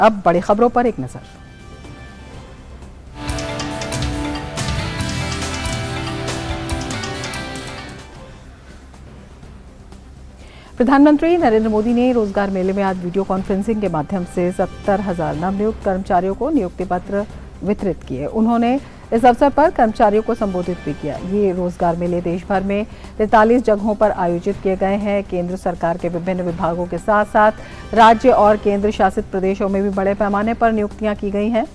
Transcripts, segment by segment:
अब बड़ी खबरों पर एक नजर। प्रधानमंत्री नरेंद्र मोदी ने रोजगार मेले में आज वीडियो कॉन्फ्रेंसिंग के माध्यम से 70,000 नवनियुक्त कर्मचारियों को नियुक्ति पत्र वितरित किए। उन्होंने इस अवसर पर कर्मचारियों को संबोधित भी किया। ये रोजगार मेले देश भर में 43 जगहों पर आयोजित किए गए हैं। केंद्र सरकार के विभिन्न विभागों के साथ साथ राज्य और केंद्र शासित प्रदेशों में भी बड़े पैमाने पर नियुक्तियां की गई हैं।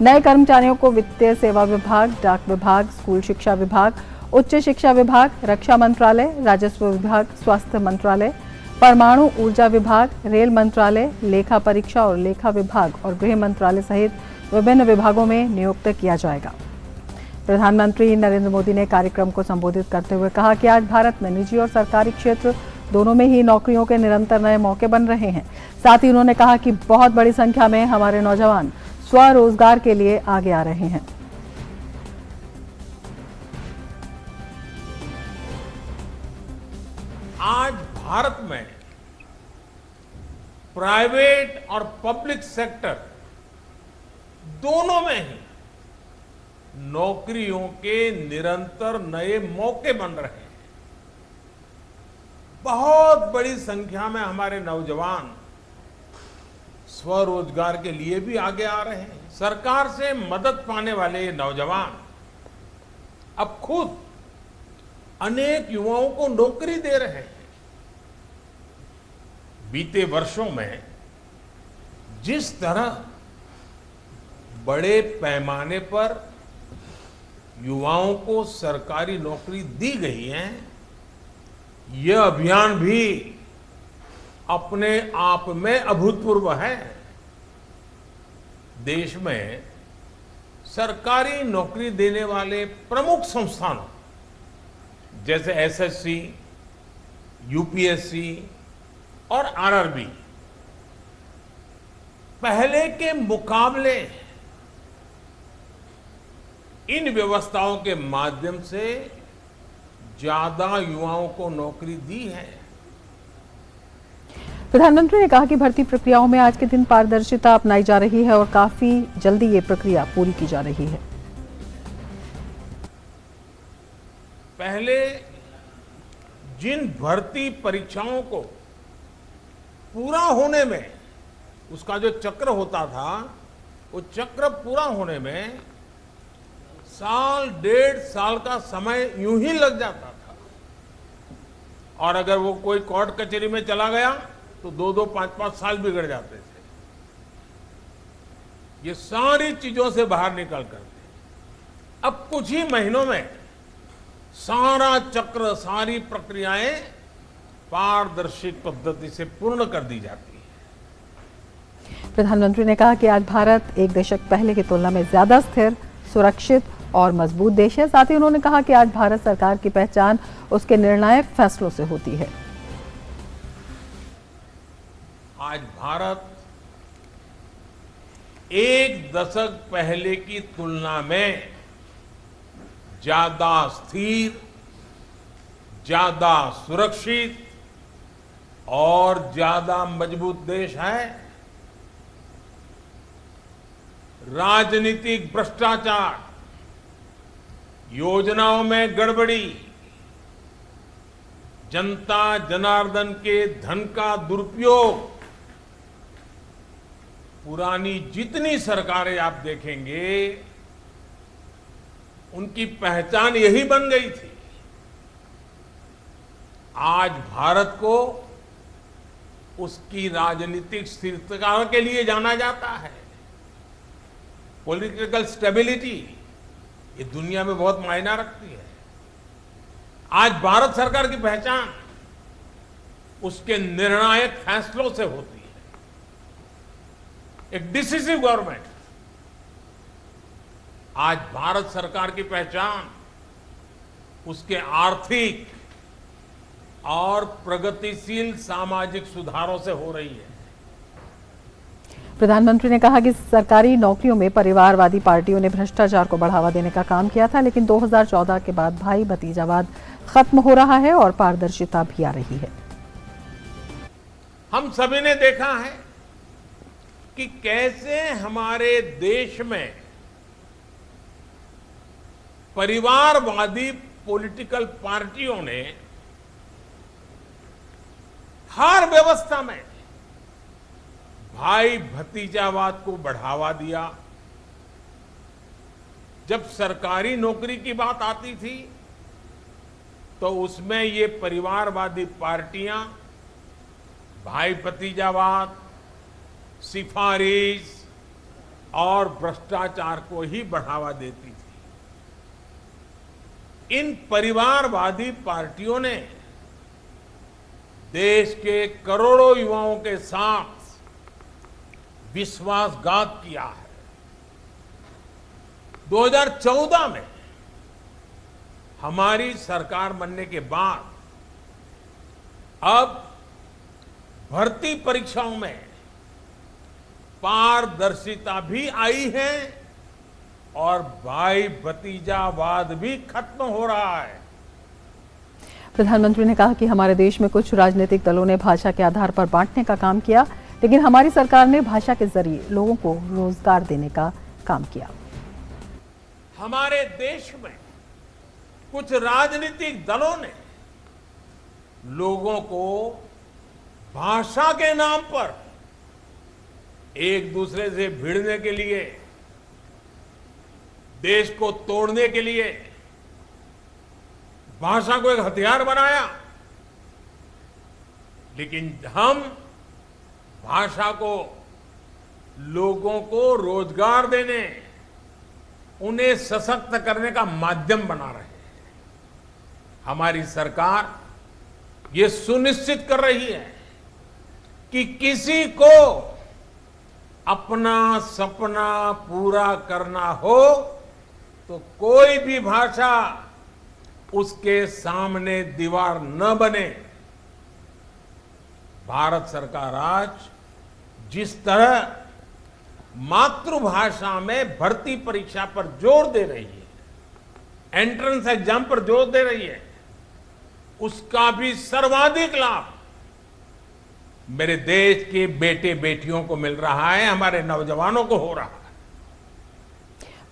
नए कर्मचारियों को वित्तीय सेवा विभाग, डाक विभाग, स्कूल शिक्षा विभाग, उच्च शिक्षा विभाग, रक्षा मंत्रालय, राजस्व विभाग, स्वास्थ्य मंत्रालय, परमाणु ऊर्जा विभाग, रेल मंत्रालय, लेखा परीक्षा और लेखा विभाग और गृह मंत्रालय सहित विभिन्न विभागों में नियुक्त किया जाएगा। प्रधानमंत्री नरेंद्र मोदी ने कार्यक्रम को संबोधित करते हुए कहा कि आज भारत में निजी और सरकारी क्षेत्र दोनों में ही नौकरियों के निरंतर नए मौके बन रहे हैं। साथ ही उन्होंने कहा कि बहुत बड़ी संख्या में हमारे नौजवान स्वरोजगार के लिए आगे आ रहे हैं। आज भारत में प्राइवेट और पब्लिक सेक्टर दोनों में ही नौकरियों के निरंतर नए मौके बन रहे हैं। बहुत बड़ी संख्या में हमारे नौजवान स्वरोजगार के लिए भी आगे आ रहे हैं। सरकार से मदद पाने वाले ये नौजवान अब खुद अनेक युवाओं को नौकरी दे रहे हैं। बीते वर्षों में जिस तरह बड़े पैमाने पर युवाओं को सरकारी नौकरी दी गई है, यह अभियान भी अपने आप में अभूतपूर्व है। देश में सरकारी नौकरी देने वाले प्रमुख संस्थानों जैसे एसएससी, यूपीएससी और आरआरबी पहले के मुकाबले इन व्यवस्थाओं के माध्यम से ज्यादा युवाओं को नौकरी दी है। प्रधानमंत्री ने कहा कि भर्ती प्रक्रियाओं में आज के दिन पारदर्शिता अपनाई जा रही है और काफी जल्दी ये प्रक्रिया पूरी की जा रही है। पहले जिन भर्ती परीक्षाओं को पूरा होने में उसका जो चक्र होता था, वो चक्र पूरा होने में साल, 1.5 साल का समय यूं ही लग जाता था। और अगर वो कोई कोर्ट कचहरी में चला गया तो 2-2, 5-5 साल बिगड़ जाते थे। ये सारी चीजों से बाहर निकल कर अब कुछ ही महीनों में सारा चक्र, सारी प्रक्रियाएं पारदर्शी पद्धति से पूर्ण कर दी जाती है। प्रधानमंत्री ने कहा कि आज भारत एक दशक पहले की तुलना में ज्यादा स्थिर, सुरक्षित और मजबूत देश है। साथ ही उन्होंने कहा कि आज भारत सरकार की पहचान उसके निर्णायक फैसलों से होती है। आज भारत एक दशक पहले की तुलना में ज्यादा स्थिर, ज्यादा सुरक्षित और ज्यादा मजबूत देश है। राजनीतिक भ्रष्टाचार, योजनाओं में गड़बड़ी, जनता जनार्दन के धन का दुरुपयोग, पुरानी जितनी सरकारें आप देखेंगे उनकी पहचान यही बन गई थी। आज भारत को उसकी राजनीतिक स्थिरता के लिए जाना जाता है। पॉलिटिकल स्टेबिलिटी ये दुनिया में बहुत मायना रखती है। आज भारत सरकार की पहचान उसके निर्णायक फैसलों से होती है। एक डिसिसिव गवर्नमेंट। आज भारत सरकार की पहचान उसके आर्थिक और प्रगतिशील सामाजिक सुधारों से हो रही है। प्रधानमंत्री ने कहा कि सरकारी नौकरियों में परिवारवादी पार्टियों ने भ्रष्टाचार को बढ़ावा देने का काम किया था, लेकिन 2014 के बाद भाई भतीजावाद खत्म हो रहा है और पारदर्शिता भी आ रही है। हम सभी ने देखा है कि कैसे हमारे देश में परिवारवादी पॉलिटिकल पार्टियों ने हर व्यवस्था में भाई भतीजावाद को बढ़ावा दिया। जब सरकारी नौकरी की बात आती थी तो उसमें ये परिवारवादी पार्टियां भाई भतीजावाद, सिफारिश और भ्रष्टाचार को ही बढ़ावा देती थी। इन परिवारवादी पार्टियों ने देश के करोड़ों युवाओं के साथ विश्वासघात किया है। 2014 में हमारी सरकार बनने के बाद अब भर्ती परीक्षाओं में पारदर्शिता भी आई है और भाई भतीजावाद भी खत्म हो रहा है। प्रधानमंत्री ने कहा कि हमारे देश में कुछ राजनीतिक दलों ने भाषा के आधार पर बांटने का काम किया, लेकिन हमारी सरकार ने भाषा के जरिए लोगों को रोजगार देने का काम किया। हमारे देश में कुछ राजनीतिक दलों ने लोगों को भाषा के नाम पर एक दूसरे से भिड़ने के लिए, देश को तोड़ने के लिए भाषा को एक हथियार बनाया। लेकिन हम भाषा को लोगों को रोजगार देने, उन्हें सशक्त करने का माध्यम बना रहे हैं। हमारी सरकार ये सुनिश्चित कर रही है कि किसी को अपना सपना पूरा करना हो तो कोई भी भाषा उसके सामने दीवार न बने। भारत सरकार आज जिस तरह मातृभाषा में भर्ती परीक्षा पर जोर दे रही है, एंट्रेंस एग्जाम पर जोर दे रही है, उसका भी सर्वाधिक लाभ मेरे देश के बेटे बेटियों को मिल रहा है, हमारे नौजवानों को हो रहा है।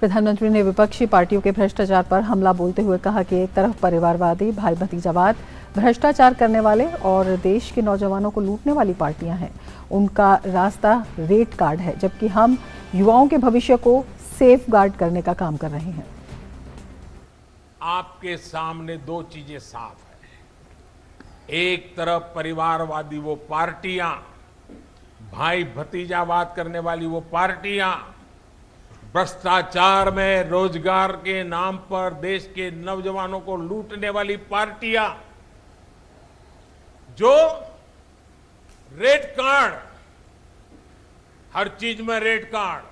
प्रधानमंत्री ने विपक्षी पार्टियों के भ्रष्टाचार पर हमला बोलते हुए कहा कि एक तरफ परिवारवादी, भाई भतीजावाद, भ्रष्टाचार करने वाले और देश के नौजवानों को लूटने वाली पार्टियां हैं, उनका रास्ता रेट कार्ड है, जबकि हम युवाओं के भविष्य को सेफ गार्ड करने का काम कर रहे हैं। आपके सामने दो चीजें साफ है। एक तरफ परिवारवादी वो पार्टियां, भाई भतीजावाद करने वाली वो पार्टियां, भ्रष्टाचार में रोजगार के नाम पर देश के नौजवानों को लूटने वाली पार्टियां, जो रेड कार्ड, हर चीज में रेड कार्ड,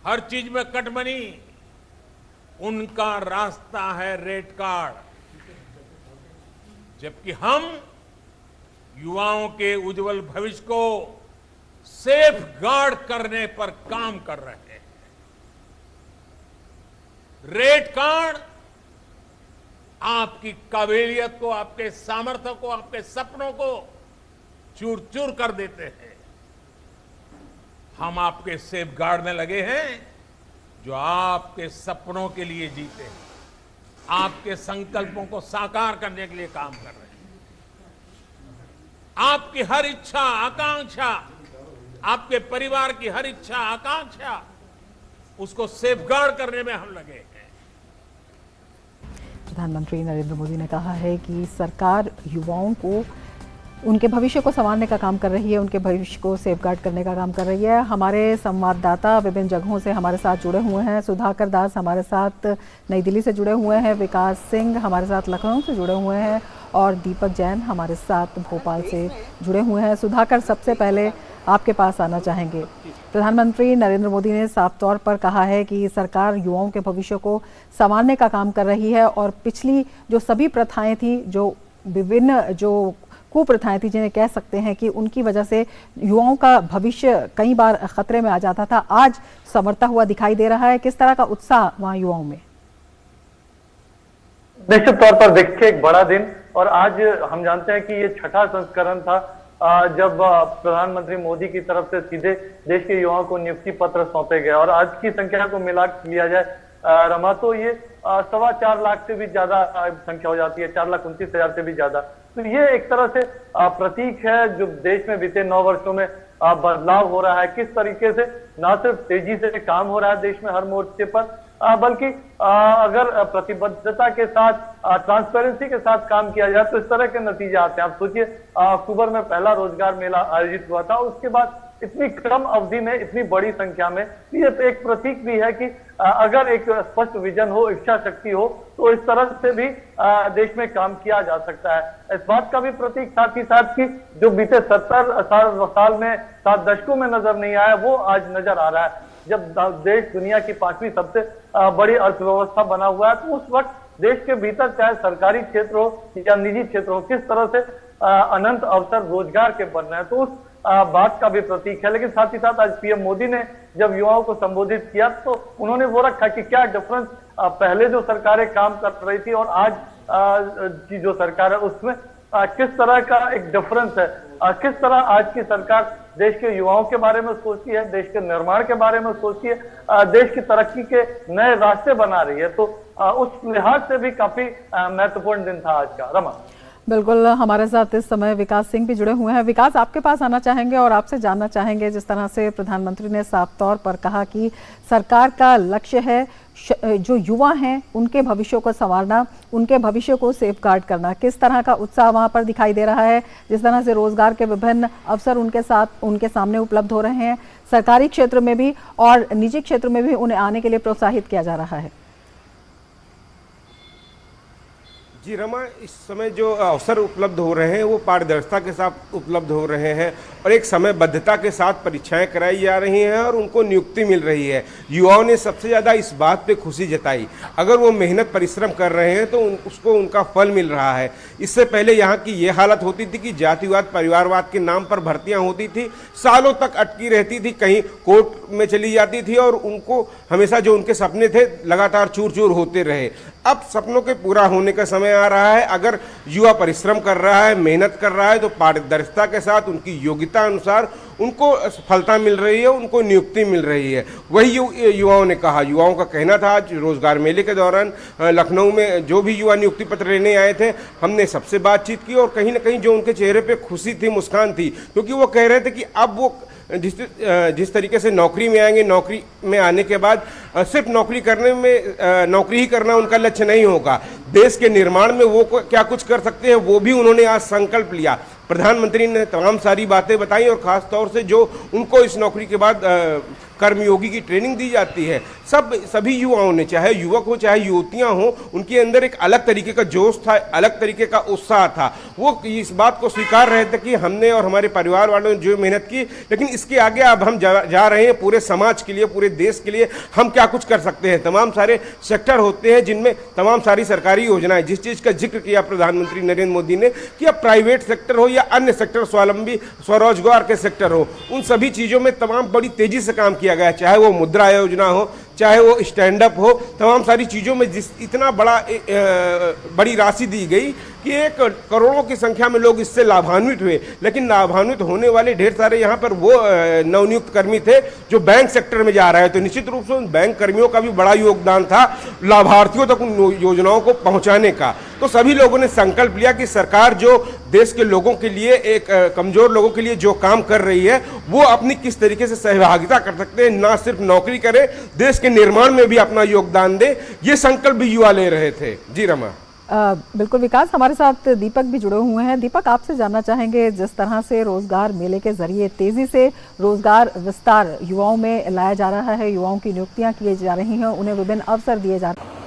हर चीज में कटमनी, उनका रास्ता है रेड कार्ड। जबकि हम युवाओं के उज्जवल भविष्य को सेफ गार्ड करने पर काम कर रहे हैं। रेड कार्ड आपकी काबिलियत को, आपके सामर्थ्य को, आपके सपनों को चूर चूर कर देते हैं। हम आपके सेफ गार्ड में लगे हैं जो आपके सपनों के लिए जीते हैं, आपके संकल्पों को साकार करने के लिए काम कर रहे हैं। आपकी हर इच्छा आकांक्षा, आपके परिवार की हर इच्छा आकांक्षा, उसको सेफगार्ड करने में हम लगे हैं। प्रधानमंत्री नरेंद्र मोदी ने कहा है कि सरकार युवाओं को, उनके भविष्य को संवारने का काम कर रही है, उनके भविष्य को सेफगार्ड करने का काम कर रही है। हमारे संवाददाता विभिन्न जगहों से हमारे साथ जुड़े हुए हैं। सुधाकर दास हमारे साथ नई दिल्ली से जुड़े हुए हैं, विकास सिंह हमारे साथ लखनऊ से जुड़े हुए हैं और दीपक जैन हमारे साथ भोपाल से जुड़े हुए हैं। सुधाकर, सबसे पहले आपके पास आना चाहेंगे। प्रधानमंत्री नरेंद्र मोदी ने साफ तौर पर कहा है कि सरकार युवाओं के भविष्य को संवारने का काम कर रही है और पिछली जो सभी प्रथाएं थी, जो विभिन्न जो कुप्रथाएं थी, जिन्हें कह सकते हैं कि उनकी वजह से युवाओं का भविष्य कई बार खतरे में आ जाता था, आज संवरता हुआ दिखाई दे रहा है। किस तरह का उत्साह वहां युवाओं में? निश्चित तौर पर देखिए, एक बड़ा दिन, और आज हम जानते हैं कि ये छठा संस्करण था जब प्रधानमंत्री मोदी की तरफ से सीधे देश के युवाओं को नियुक्ति पत्र सौंपे गए और आज की संख्या को मिला लिया जाए रमा, तो ये 4.25 लाख से भी ज्यादा संख्या हो जाती है, 4,29,000 से भी ज्यादा। तो ये एक तरह से प्रतीक है जो देश में बीते 9 वर्षों में बदलाव हो रहा है, किस तरीके से न सिर्फ तेजी से काम हो रहा है देश में हर मोर्चे पर, बल्कि अगर प्रतिबद्धता के साथ, ट्रांसपेरेंसी के साथ काम किया जाए तो इस तरह के नतीजे आते हैं। आप सोचिए, अक्टूबर में पहला रोजगार मेला आयोजित हुआ था, उसके बाद इतनी कम अवधि में इतनी बड़ी संख्या में, ये एक प्रतीक भी है कि अगर एक स्पष्ट विजन हो, इच्छा शक्ति हो, तो इस तरह से भी देश में काम किया जा सकता है। इस बात का भी प्रतीक साथ ही साथ कि जो बीते 70 साल में 7 दशकों में नजर नहीं आया, वो आज नजर आ रहा है। जब देश दुनिया की 5वीं सबसे बड़ी अर्थव्यवस्था बना हुआ है, तो उस वक्त देश के भीतर चाहे सरकारी क्षेत्र हो या निजी क्षेत्र हो, किस तरह से अनंत अवसर रोजगार के बन रहे हैं, तो उस बात का भी प्रतीक है। लेकिन साथ ही साथ आज पीएम मोदी ने जब युवाओं को संबोधित किया तो उन्होंने वो रखा कि क्या डिफरेंस पहले जो सरकारें काम कर रही थी और आज की जो सरकार है उसमें किस तरह का एक डिफरेंस है, किस तरह आज की सरकार देश के युवाओं के बारे में सोचती है, देश के निर्माण के बारे में सोचती है, देश की तरक्की के नए रास्ते बना रही है। तो उस लिहाज से भी काफी महत्वपूर्ण दिन था आज का। रमा, बिल्कुल, हमारे साथ इस समय विकास सिंह भी जुड़े हुए हैं। विकास, आपके पास आना चाहेंगे और आपसे जानना चाहेंगे, जिस तरह से प्रधानमंत्री ने साफ तौर पर कहा कि सरकार का लक्ष्य है जो युवा हैं उनके भविष्य को संवारना, उनके भविष्य को सेफगार्ड करना, किस तरह का उत्साह वहां पर दिखाई दे रहा है, जिस तरह से रोजगार के विभिन्न अवसर उनके सामने उपलब्ध हो रहे हैं, सरकारी क्षेत्र में भी और निजी क्षेत्र में भी उन्हें आने के लिए प्रोत्साहित किया जा रहा है। जी रमा, इस समय जो अवसर उपलब्ध हो रहे हैं वो पारदर्शिता के साथ उपलब्ध हो रहे हैं और एक समयबद्धता के साथ परीक्षाएं कराई जा रही हैं और उनको नियुक्ति मिल रही है। युवाओं ने सबसे ज़्यादा इस बात पे खुशी जताई, अगर वो मेहनत परिश्रम कर रहे हैं तो उसको उनका फल मिल रहा है। इससे पहले यहाँ की ये हालत होती थी कि जातिवाद परिवारवाद के नाम पर भर्तियाँ होती थी, सालों तक अटकी रहती थी, कहीं कोर्ट में चली जाती थी और उनको हमेशा जो उनके सपने थे लगातार चूर चूर होते रहे। अब सपनों के पूरा होने का समय आ रहा है। अगर युवा परिश्रम कर रहा है, मेहनत कर रहा है तो पारदर्शिता के साथ उनकी योग्यता अनुसार उनको सफलता मिल रही है, उनको नियुक्ति मिल रही है। वही युवाओं ने कहा, युवाओं का कहना था आज रोजगार मेले के दौरान लखनऊ में जो भी युवा नियुक्ति पत्र लेने आए थे, हमने सबसे बातचीत की और कहीं ना कहीं जो उनके चेहरे पे खुशी थी, मुस्कान थी, क्योंकि वो कह रहे थे कि अब वो जिस तरीके से नौकरी में आएंगे, नौकरी में आने के बाद सिर्फ नौकरी करने में नौकरी ही करना उनका लक्ष्य नहीं होगा, देश के निर्माण में वो क्या कुछ कर सकते हैं वो भी उन्होंने आज संकल्प लिया। प्रधानमंत्री ने तमाम सारी बातें बताई और ख़ास तौर से जो उनको इस नौकरी के बाद कर्मयोगी की ट्रेनिंग दी जाती है, सभी युवाओं ने, चाहे युवक हो चाहे युवतियां हो, उनके अंदर एक अलग तरीके का जोश था, अलग तरीके का उत्साह था। वो इस बात को स्वीकार रहे थे कि हमने और हमारे परिवार वालों ने जो मेहनत की, लेकिन इसके आगे अब हम जा रहे हैं पूरे समाज के लिए, पूरे देश के लिए हम क्या कुछ कर सकते हैं। तमाम सारे सेक्टर होते हैं जिनमें तमाम सारी सरकारी योजनाएं, जिस चीज़ का जिक्र किया प्रधानमंत्री नरेंद्र मोदी ने कि अब प्राइवेट सेक्टर हो या अन्य सेक्टर, स्वावलंबी स्वरोजगार के सेक्टर हो, उन सभी चीज़ों में तमाम बड़ी तेजी से काम किया गया, चाहे वो मुद्रा योजना हो, चाहे वो स्टैंड अप हो, तमाम सारी चीज़ों में इतना बड़ी राशि दी गई कि 1 करोड़ों की संख्या में लोग इससे लाभान्वित हुए। लेकिन लाभान्वित होने वाले ढेर सारे यहाँ पर वो नवनियुक्त कर्मी थे जो बैंक सेक्टर में जा रहे हैं, तो निश्चित रूप से उन बैंक कर्मियों का भी बड़ा योगदान था लाभार्थियों तक उन योजनाओं को पहुँचाने का। तो सभी लोगों ने संकल्प लिया कि सरकार जो देश के लोगों के लिए, एक कमजोर लोगों के लिए जो काम कर रही है, वो अपनी किस तरीके से सहभागिता कर सकते हैं, ना सिर्फ नौकरी करें, देश के निर्माण में भी अपना योगदान दे, ये संकल्प भी युवा ले रहे थे। जी रमा। बिल्कुल विकास, हमारे साथ दीपक भी जुड़े हुए हैं। दीपक, आपसे जानना चाहेंगे, जिस तरह से रोजगार मेले के जरिए तेजी से रोजगार विस्तार युवाओं में लाया जा रहा है, युवाओं की नियुक्तियां की जा रही हैं, उन्हें विभिन्न अवसर दिए जा रहे हैं।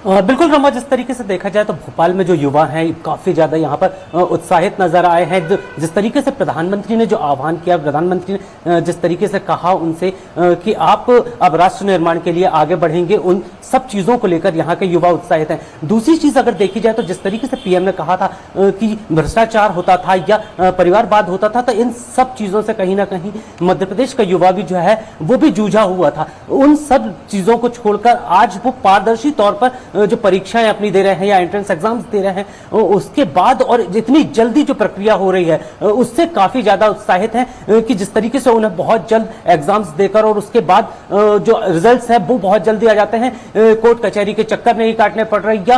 बिल्कुल रमा, जिस तरीके से देखा जाए तो भोपाल में जो युवा हैं काफ़ी ज़्यादा यहाँ पर उत्साहित नजर आए हैं। जिस तरीके से प्रधानमंत्री ने जो आह्वान किया, प्रधानमंत्री ने जिस तरीके से कहा उनसे कि आप अब राष्ट्र निर्माण के लिए आगे बढ़ेंगे, उन सब चीज़ों को लेकर यहाँ के युवा उत्साहित हैं। दूसरी चीज़ अगर देखी जाए तो जिस तरीके से पीएम ने कहा था कि भ्रष्टाचार होता था या परिवारवाद होता था, तो इन सब चीज़ों से कहीं ना कहीं मध्य प्रदेश का युवा भी जो है वो भी जूझा हुआ था। उन सब चीज़ों को छोड़कर आज वो पारदर्शी तौर पर जो परीक्षाएं अपनी दे रहे हैं या एंट्रेंस एग्जाम्स दे रहे हैं उसके बाद और जितनी जल्दी जो प्रक्रिया हो रही है उससे काफी ज्यादा उत्साहित हैं कि जिस तरीके से उन्हें बहुत जल्द एग्जाम्स देकर और उसके बाद जो रिजल्ट्स हैं वो बहुत जल्दी आ जाते हैं, कोर्ट कचहरी के चक्कर नहीं काटने पड़ रहे या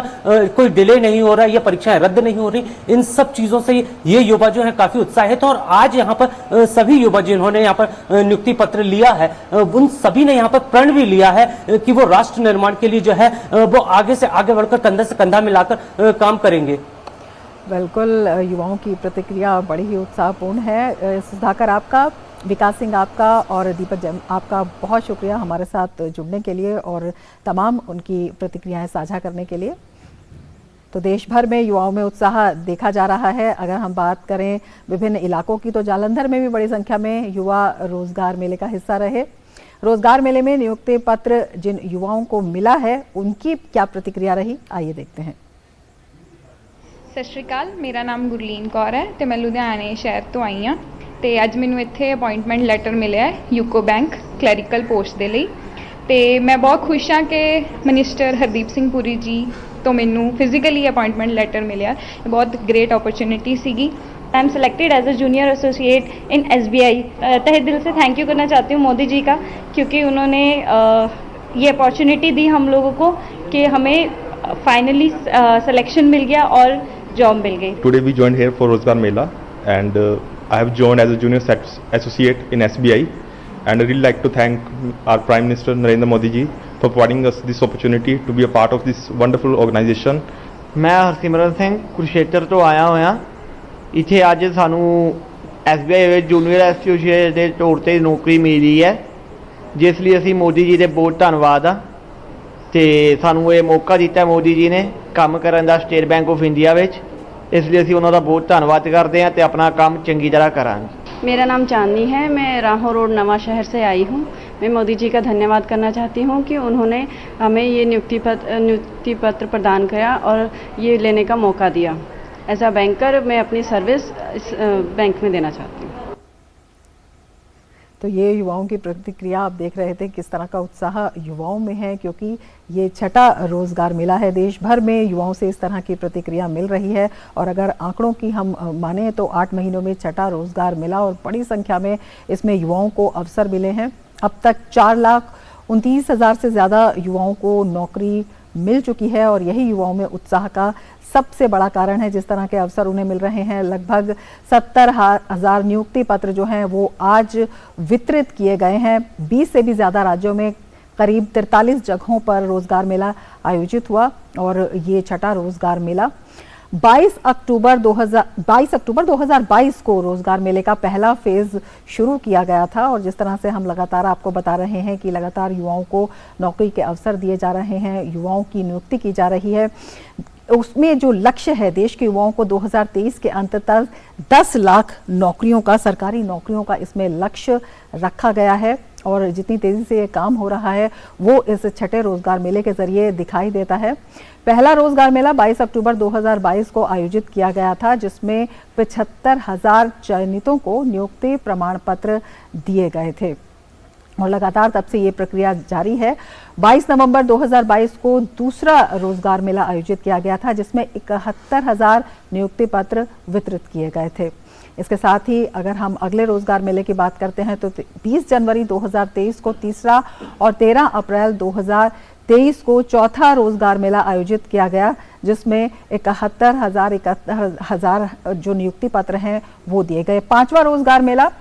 कोई डिले नहीं हो रहा या परीक्षाएं रद्द नहीं हो रही। इन सब चीजों से ये युवा जो है काफी उत्साहित है और आज यहाँ पर सभी युवा जिन्होंने यहाँ पर नियुक्ति पत्र लिया है उन सभी ने यहाँ पर प्रण भी लिया है कि वो राष्ट्र निर्माण के लिए जो है वो आगे से आगे बढ़कर कंधे से कंधा मिलाकर काम करेंगे। बिल्कुल, युवाओं की प्रतिक्रिया बड़ी ही उत्साहपूर्ण है। सुधाकर आपका, विकास सिंह आपका और दीपक जैन आपका बहुत शुक्रिया हमारे साथ जुड़ने के लिए और तमाम उनकी प्रतिक्रियाएं साझा करने के लिए। तो देश भर में युवाओं में उत्साह देखा जा रहा है। अगर हम बात करें विभिन्न इलाकों की तो जालंधर में भी बड़ी संख्या में युवा रोजगार मेले का हिस्सा रहे। रोजगार मेले में नियुक्ति पत्र जिन युवाओं को मिला है उनकी क्या प्रतिक्रिया रही, आइए देखते हैं। सत श्री अकाल, मेरा नाम गुरलीन कौर है तो मैं लुधियाने शहर तो आई हाँ तो अज मैनू इत्थे अपॉइंटमेंट लैटर मिले है यूको बैंक क्लैरिकल पोस्ट के लिए। तो मैं बहुत खुश हाँ कि मिनिस्टर हरदीप सिंह पुरी जी तो मैनू फिजिकली अपॉइंटमेंट लैटर मिले। बहुत ग्रेट अपॉर्चुनिटी सीगी। I am selected as a junior associate in SBI। तहे दिल से थैंक यू करना चाहती हूँ मोदी जी का, क्योंकि उन्होंने ये अपॉर्चुनिटी दी हम लोगों को कि हमें फाइनली सिलेक्शन मिल गया और जॉब मिल गई। Today we joined here for Rozgar Mela and I have joined as a junior associate in SBI and I really like to thank our Prime Minister Narendra Modi ji for providing us this opportunity to be a part of this wonderful organization। मैं हरसिमरन सिंह कुरुक्षेत्र तो आया होया इत्थे अज सानू SBI junior associate के तौर पर नौकरी मिली है, जिस लिए असी मोदी जी के बहुत धन्नवाद आ ते सानू ये मौका दिता मोदी जी ने काम करन दा state bank of India which, इसलिए असी उन्हों दा बहुत धन्नवाद करते हैं ते अपना काम चंगी तरह करांगे। मेरा नाम चांदनी है, मैं राहों रोड नवा शहर से आई हूँ। मैं मोदी जी का धन्यवाद करना चाहती हूँ कि उन्होंने हमें ये नियुक्ति पत्र प्रदान किया और ये लेने का मौका दिया। एज अ बैंकर मैं अपनी सर्विस इस बैंक में देना चाहती हूँ। तो ये युवाओं की प्रतिक्रिया आप देख रहे थे, किस तरह का उत्साह युवाओं में है, क्योंकि ये छठा रोजगार मेला है। देश भर में युवाओं से इस तरह की प्रतिक्रिया मिल रही है और अगर आंकड़ों की हम माने तो 8 महीनों में छठा रोजगार मिला और बड़ी संख्या में इसमें युवाओं को अवसर मिले हैं। अब तक 4,29,000 से ज़्यादा युवाओं को नौकरी मिल चुकी है और यही युवाओं में उत्साह का सबसे बड़ा कारण है। जिस तरह के अवसर उन्हें मिल रहे हैं, लगभग 70,000 नियुक्ति पत्र जो हैं वो आज वितरित किए गए हैं। 20 से भी ज़्यादा राज्यों में करीब 43 जगहों पर रोजगार मेला आयोजित हुआ और ये छठा रोजगार मेला 22 अक्टूबर 2022 को रोजगार मेले का पहला फेज शुरू किया गया था। और जिस तरह से हम लगातार आपको बता रहे हैं कि लगातार युवाओं को नौकरी के अवसर दिए जा रहे हैं, युवाओं की नियुक्ति की जा रही है, उसमें जो लक्ष्य है देश के युवाओं को 2023 के अंत तक 10 लाख नौकरियों का, सरकारी नौकरियों का इसमें लक्ष्य रखा गया है। और जितनी तेज़ी से ये काम हो रहा है वो इस छठे रोजगार मेले के जरिए दिखाई देता है। पहला रोजगार मेला 22 अक्टूबर 2022 को आयोजित किया गया था, जिसमें 75,000 चयनितों को नियुक्ति प्रमाण पत्र दिए गए थे और लगातार तब से ये प्रक्रिया जारी है। 22 नवंबर 2022 को दूसरा रोजगार मेला आयोजित किया गया था, जिसमें 71,000 नियुक्ति पत्र वितरित किए गए थे। इसके साथ ही अगर हम अगले रोजगार मेले की बात करते हैं तो 20 जनवरी 2023 को तीसरा और 13 अप्रैल 2023 को चौथा रोजगार मेला आयोजित किया गया, जिसमें 71,000 जो नियुक्ति पत्र हैं वो दिए गए। पांचवा रोजगार मेला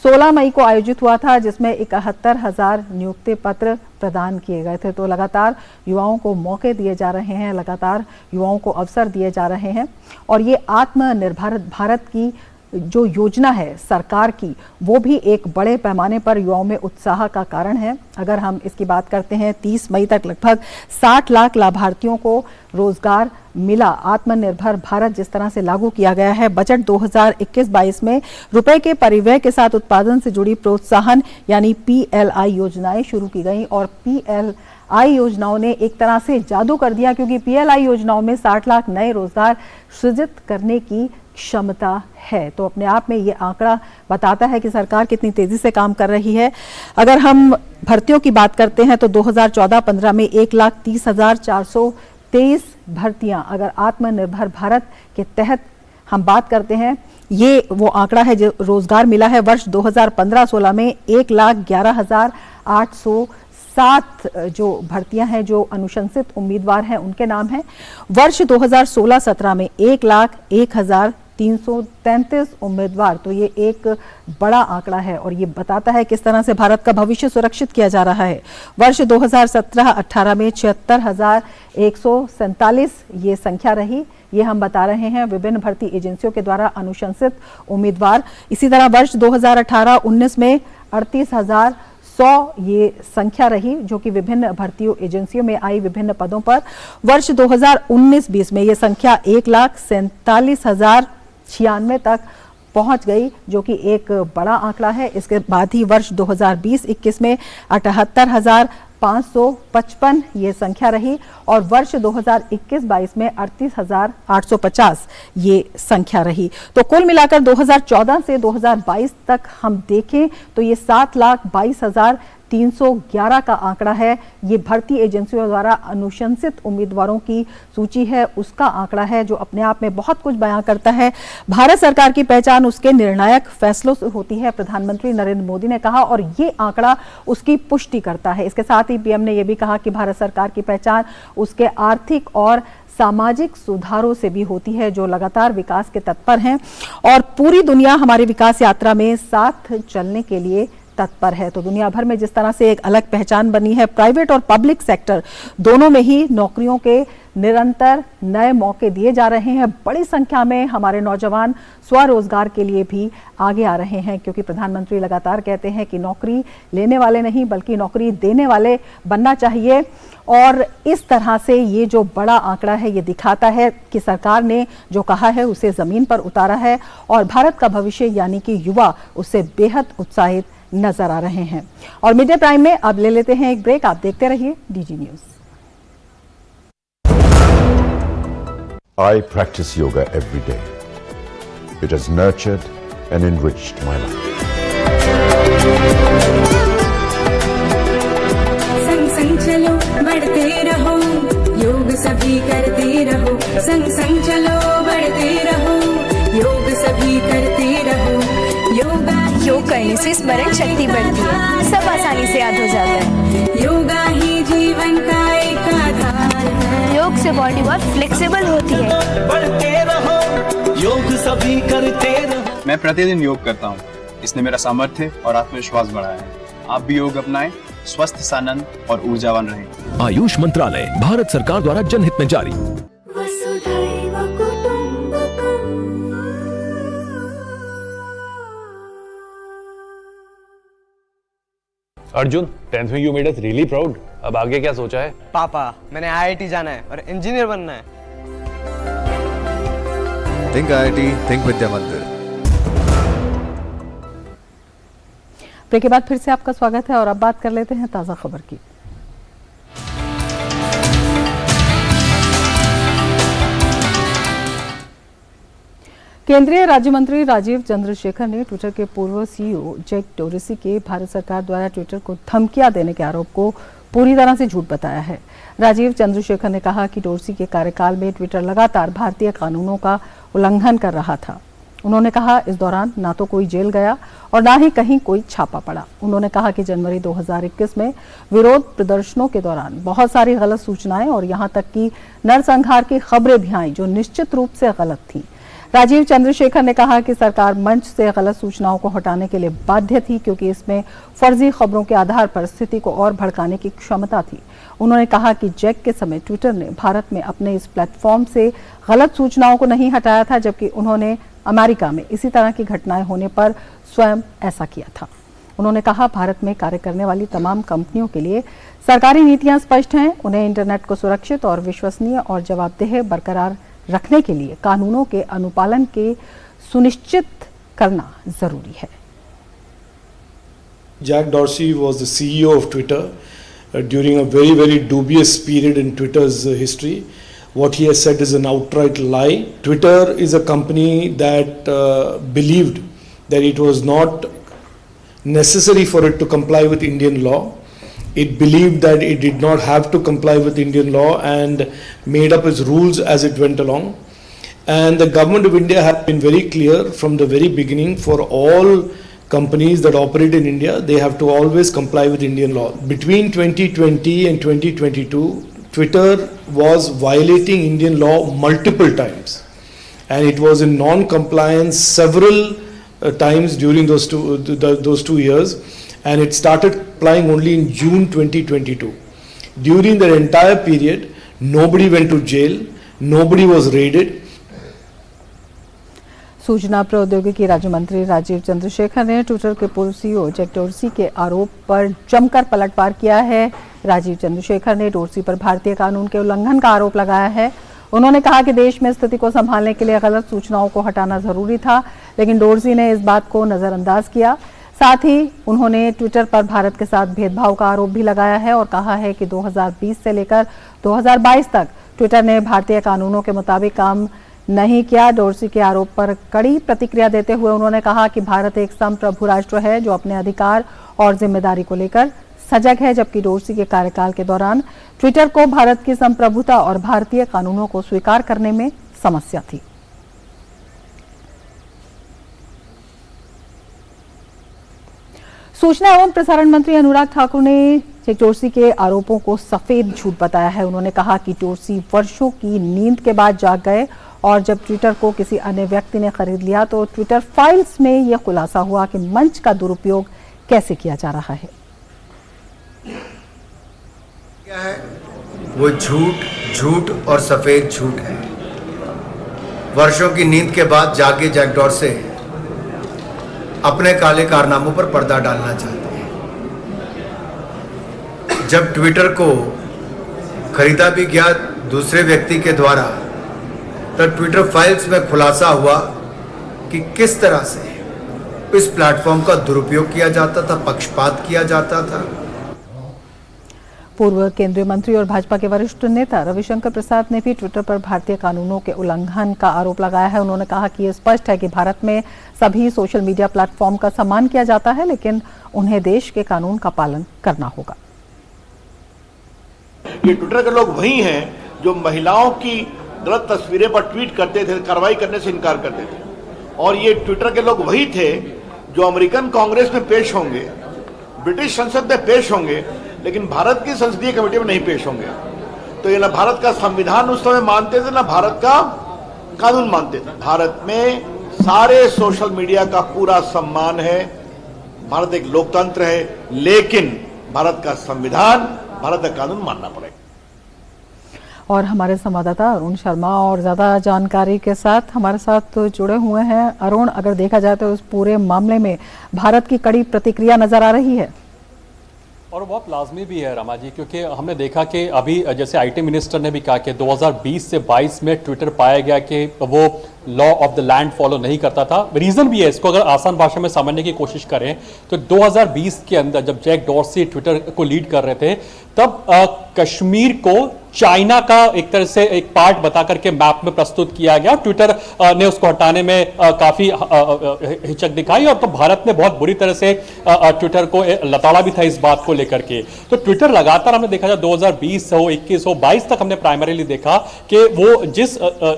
16 मई को आयोजित हुआ था, जिसमें 71,000 नियुक्ति पत्र प्रदान किए गए थे। तो लगातार युवाओं को मौके दिए जा रहे हैं, लगातार युवाओं को अवसर दिए जा रहे हैं और ये आत्मनिर्भर भारत की जो योजना है सरकार की, वो भी एक बड़े पैमाने पर युवाओं में उत्साह का कारण है। अगर हम इसकी बात करते हैं, 30 मई तक लगभग 60 लाख लाभार्थियों को रोजगार मिला। आत्मनिर्भर भारत जिस तरह से लागू किया गया है, बजट 2021-22 में रुपए के परिव्यय के साथ उत्पादन से जुड़ी प्रोत्साहन यानी PLI योजनाएं शुरू की गई और PLI योजनाओं ने एक तरह से जादू कर दिया, क्योंकि PLI योजनाओं में 60 लाख नए रोजगार सृजित करने की क्षमता है। तो अपने आप में ये आंकड़ा बताता है कि सरकार कितनी तेजी से काम कर रही है। अगर हम भर्तियों की बात करते हैं तो 2014-15 में 1,30,400 23 भर्तियां, अगर आत्मनिर्भर भारत के तहत हम बात करते हैं, ये वो आंकड़ा है जो रोजगार मिला है वर्ष 2015-16 में 1,11,807 जो भर्तियां हैं जो अनुशंसित उम्मीदवार हैं उनके नाम हैं। वर्ष 2016-17 में 1,01,333 उम्मीदवार, तो ये एक बड़ा आंकड़ा है और ये बताता है किस तरह से भारत का भविष्य सुरक्षित किया जा रहा है। वर्ष 2017-18 में 76,147 ये संख्या रही। ये हम बता रहे हैं विभिन्न भर्ती एजेंसियों के द्वारा अनुशंसित उम्मीदवार। इसी तरह वर्ष 2018-19 में 38,100 ये संख्या रही जो कि विभिन्न भर्ती एजेंसियों में आई विभिन्न पदों पर। वर्ष 2019-20 में ये संख्या 1,47,096 तक पहुंच गई जो कि एक बड़ा आंकड़ा है। इसके बाद ही वर्ष 2020-21 में 78,555 ये संख्या रही और वर्ष 2021-22 में 38,850 ये संख्या रही। तो कुल मिलाकर 2014 से 2022 तक हम देखें तो ये 7,22,311 का आंकड़ा है। ये भर्ती एजेंसियों द्वारा अनुशंसित उम्मीदवारों की सूची है, उसका आंकड़ा है जो अपने आप में बहुत कुछ बयां करता है। भारत सरकार की पहचान उसके निर्णायक फैसलों से होती है, प्रधानमंत्री नरेंद्र मोदी ने कहा, और ये आंकड़ा उसकी पुष्टि करता है। इसके साथ ही पीएम ने यह भी कहा कि भारत सरकार की पहचान उसके आर्थिक और सामाजिक सुधारों से भी होती है जो लगातार विकास के तत्पर हैं और पूरी दुनिया हमारी विकास यात्रा में साथ चलने के लिए तत्पर है। तो दुनिया भर में जिस तरह से एक अलग पहचान बनी है, प्राइवेट और पब्लिक सेक्टर दोनों में ही नौकरियों के निरंतर नए मौके दिए जा रहे हैं। बड़ी संख्या में हमारे नौजवान स्वरोजगार के लिए भी आगे आ रहे हैं क्योंकि प्रधानमंत्री लगातार कहते हैं कि नौकरी लेने वाले नहीं बल्कि नौकरी देने वाले बनना चाहिए। और इस तरह से ये जो बड़ा आंकड़ा है ये दिखाता है कि सरकार ने जो कहा है उसे जमीन पर उतारा है और भारत का भविष्य यानी कि युवा उससे बेहद उत्साहित नजर आ रहे हैं। और मीडिया प्राइम में अब ले लेते हैं एक ब्रेक। आप देखते रहिए DG news. I practice yoga every day. It has nurtured and enriched my life. संग संग चलो बढ़ते रहो, योग सभी करते रहो। संग संग चलो बढ़ते रहो, योग सभी करते रहो। योग करने से स्मरण शक्ति बढ़ती है, सब आसानी से याद हो जाता है। योगा ही जीवन का एक आधार है। योग से बॉडी बहुत फ्लेक्सिबल होती है। बढ़ते रहो, योग सभी करते रहो। मैं प्रतिदिन योग करता हूँ, इसने मेरा सामर्थ्य और आत्मविश्वास बढ़ाया है। आप भी योग अपनाएं, स्वस्थ, सानंद और ऊर्जावान रहें। आयुष मंत्रालय, भारत सरकार द्वारा जनहित में जारी। अर्जुन, 10th में you made us really proud. अब आगे क्या सोचा है? पापा, मैंने IIT जाना है और इंजीनियर बनना है। थिंक IIT, थिंक विद्या मंदिर। ब्रेक के बाद फिर से आपका स्वागत है और अब बात कर लेते हैं ताजा खबर की। केंद्रीय राज्य मंत्री राजीव चंद्रशेखर ने ट्विटर के पूर्व CEO जैक डोर्सी के भारत सरकार द्वारा ट्विटर को धमकियां देने के आरोप को पूरी तरह से झूठ बताया है। राजीव चंद्रशेखर ने कहा कि डोर्सी के कार्यकाल में ट्विटर लगातार भारतीय कानूनों का उल्लंघन कर रहा था। उन्होंने कहा इस दौरान ना तो कोई जेल गया और ना ही कहीं कोई छापा पड़ा। उन्होंने कहा कि जनवरी 2021 में विरोध प्रदर्शनों के दौरान बहुत सारी गलत सूचनाएं और यहां तक कि नरसंहार की खबरें भी आईं जो निश्चित रूप से गलत थी। राजीव चंद्रशेखर ने कहा कि सरकार मंच से गलत सूचनाओं को हटाने के लिए बाध्य थी क्योंकि इसमें फर्जी खबरों के आधार पर स्थिति को और भड़काने की क्षमता थी। उन्होंने कहा कि जैक के समय ट्विटर ने भारत में अपने इस प्लेटफॉर्म से गलत सूचनाओं को नहीं हटाया था, जबकि उन्होंने अमेरिका में इसी तरह की घटनाएं होने पर स्वयं ऐसा किया था। उन्होंने कहा भारत में कार्य करने वाली तमाम कंपनियों के लिए सरकारी नीतियां स्पष्ट हैं। उन्हें इंटरनेट को सुरक्षित और विश्वसनीय और जवाबदेह बरकरार रखने के लिए कानूनों के अनुपालन के सुनिश्चित करना जरूरी है। Jack Dorsey was the CEO of Twitter during a very dubious period in Twitter's history. What he has said is an outright lie. Twitter is a company that believed that it was not necessary for it to comply with Indian law. It believed that it did not have to comply with Indian law and made up its rules as it went along. And the government of India has been very clear from the very beginning, for all companies that operate in India, they have to always comply with Indian law. Between 2020 and 2022, Twitter was violating Indian law multiple times, and it was in non-compliance several times during those 2 years, and it started complying only in June 2022. During the entire period, nobody went to jail, nobody was raided. सूचना प्रौद्योगिकी राज्य मंत्री राजीव चंद्रशेखर ने Twitter के पूर्व CEO Jack dorsi के आरोप पर जमकर पलटवार किया है। राजीव चंद्रशेखर ने डोर्सी पर भारतीय कानून के उल्लंघन का आरोप लगाया है। उन्होंने कहा कि देश में स्थिति को संभालने के लिए गलत सूचनाओं को हटाना जरूरी था, लेकिन डोर्सी ने इस बात को नजरअंदाज किया। साथ ही उन्होंने ट्विटर पर भारत के साथ भेदभाव का आरोप भी लगाया है और कहा है कि 2020 से लेकर 2022 तक ट्विटर ने भारतीय कानूनों के मुताबिक काम नहीं किया। डोर्सी के आरोप पर कड़ी प्रतिक्रिया देते हुए उन्होंने कहा कि भारत एक संप्रभु राष्ट्र है जो अपने अधिकार और जिम्मेदारी को लेकर सजग है, जबकि डोर्सी के कार्यकाल के दौरान ट्विटर को भारत की संप्रभुता और भारतीय कानूनों को स्वीकार करने में समस्या थी। सूचना एवं प्रसारण मंत्री अनुराग ठाकुर ने जैक डोर्सी के आरोपों को सफेद झूठ बताया है। उन्होंने कहा कि डोर्सी वर्षों की नींद के बाद जाग गए और जब ट्विटर को किसी अन्य व्यक्ति ने खरीद लिया तो ट्विटर फाइल्स में यह खुलासा हुआ कि मंच का दुरुपयोग कैसे किया जा रहा है। क्या है वो झूठ और सफेद झूठ है। वर्षों की नींद के बाद जागे जैक डोर्सी अपने काले कारनामों पर पर्दा डालना चाहते हैं। जब ट्विटर को खरीदा भी गया दूसरे व्यक्ति के द्वारा, तो ट्विटर फाइल्स में खुलासा हुआ कि किस तरह से इस प्लेटफॉर्म का दुरुपयोग किया जाता था, पक्षपात किया जाता था। पूर्व केंद्रीय मंत्री और भाजपा के वरिष्ठ नेता रविशंकर प्रसाद ने भी ट्विटर पर भारतीय कानूनों के उल्लंघन का आरोप लगाया है। उन्होंने कहा कि यह स्पष्ट है कि भारत में सभी सोशल मीडिया प्लेटफॉर्म का सम्मान किया जाता है, लेकिन उन्हें देश के कानून का पालन करना होगा। ये ट्विटर के लोग वही हैं जो महिलाओं की गलत तस्वीरें पर ट्वीट करते थे, कार्रवाई करने से इनकार करते थे, और ये ट्विटर के लोग वही थे जो अमेरिकन कांग्रेस में पेश होंगे, ब्रिटिश संसद में पेश होंगे, लेकिन भारत की संसदीय कमेटी में नहीं पेश होंगे। तो ये ना भारत का संविधान उस समय मानते थे, ना भारत का कानून मानते थे। भारत में सारे सोशल मीडिया का पूरा सम्मान है। भारत एक लोकतंत्र है, लेकिन भारत का संविधान, भारत का कानून मानना पड़ेगा। और हमारे संवाददाता अरुण शर्मा और ज्यादा जानकारी के साथ हमारे साथ जुड़े हुए हैं। अरुण, अगर देखा जाए तो इस पूरे मामले में भारत की कड़ी प्रतिक्रिया नजर आ रही है और बहुत लाजमी भी है रमा जी, क्योंकि हमने देखा कि अभी जैसे आईटी मिनिस्टर ने भी कहा कि 2020 से 22 में ट्विटर पाया गया कि वो law of the land follow नहीं करता था। रीजन भी है, इसको अगर आसान भाषा में समझने की कोशिश करें तो 2020 के अंदर जब जैक डोर्सी ट्विटर को लीड कर रहे थे, तब कश्मीर को चाइना का एक तरह से एक पार्ट बता करके मैप में प्रस्तुत किया गया। ट्विटर ने उसको हटाने में काफी हिचक दिखाई और तो भारत ने बहुत बुरी तरह से ट्विटर को लताड़ा भी था इस बात को लेकर के। तो ट्विटर लगातार हमने देखा 2020 हो, 21 हो, 22 तक हमने प्राइमरीली देखा कि वो जिस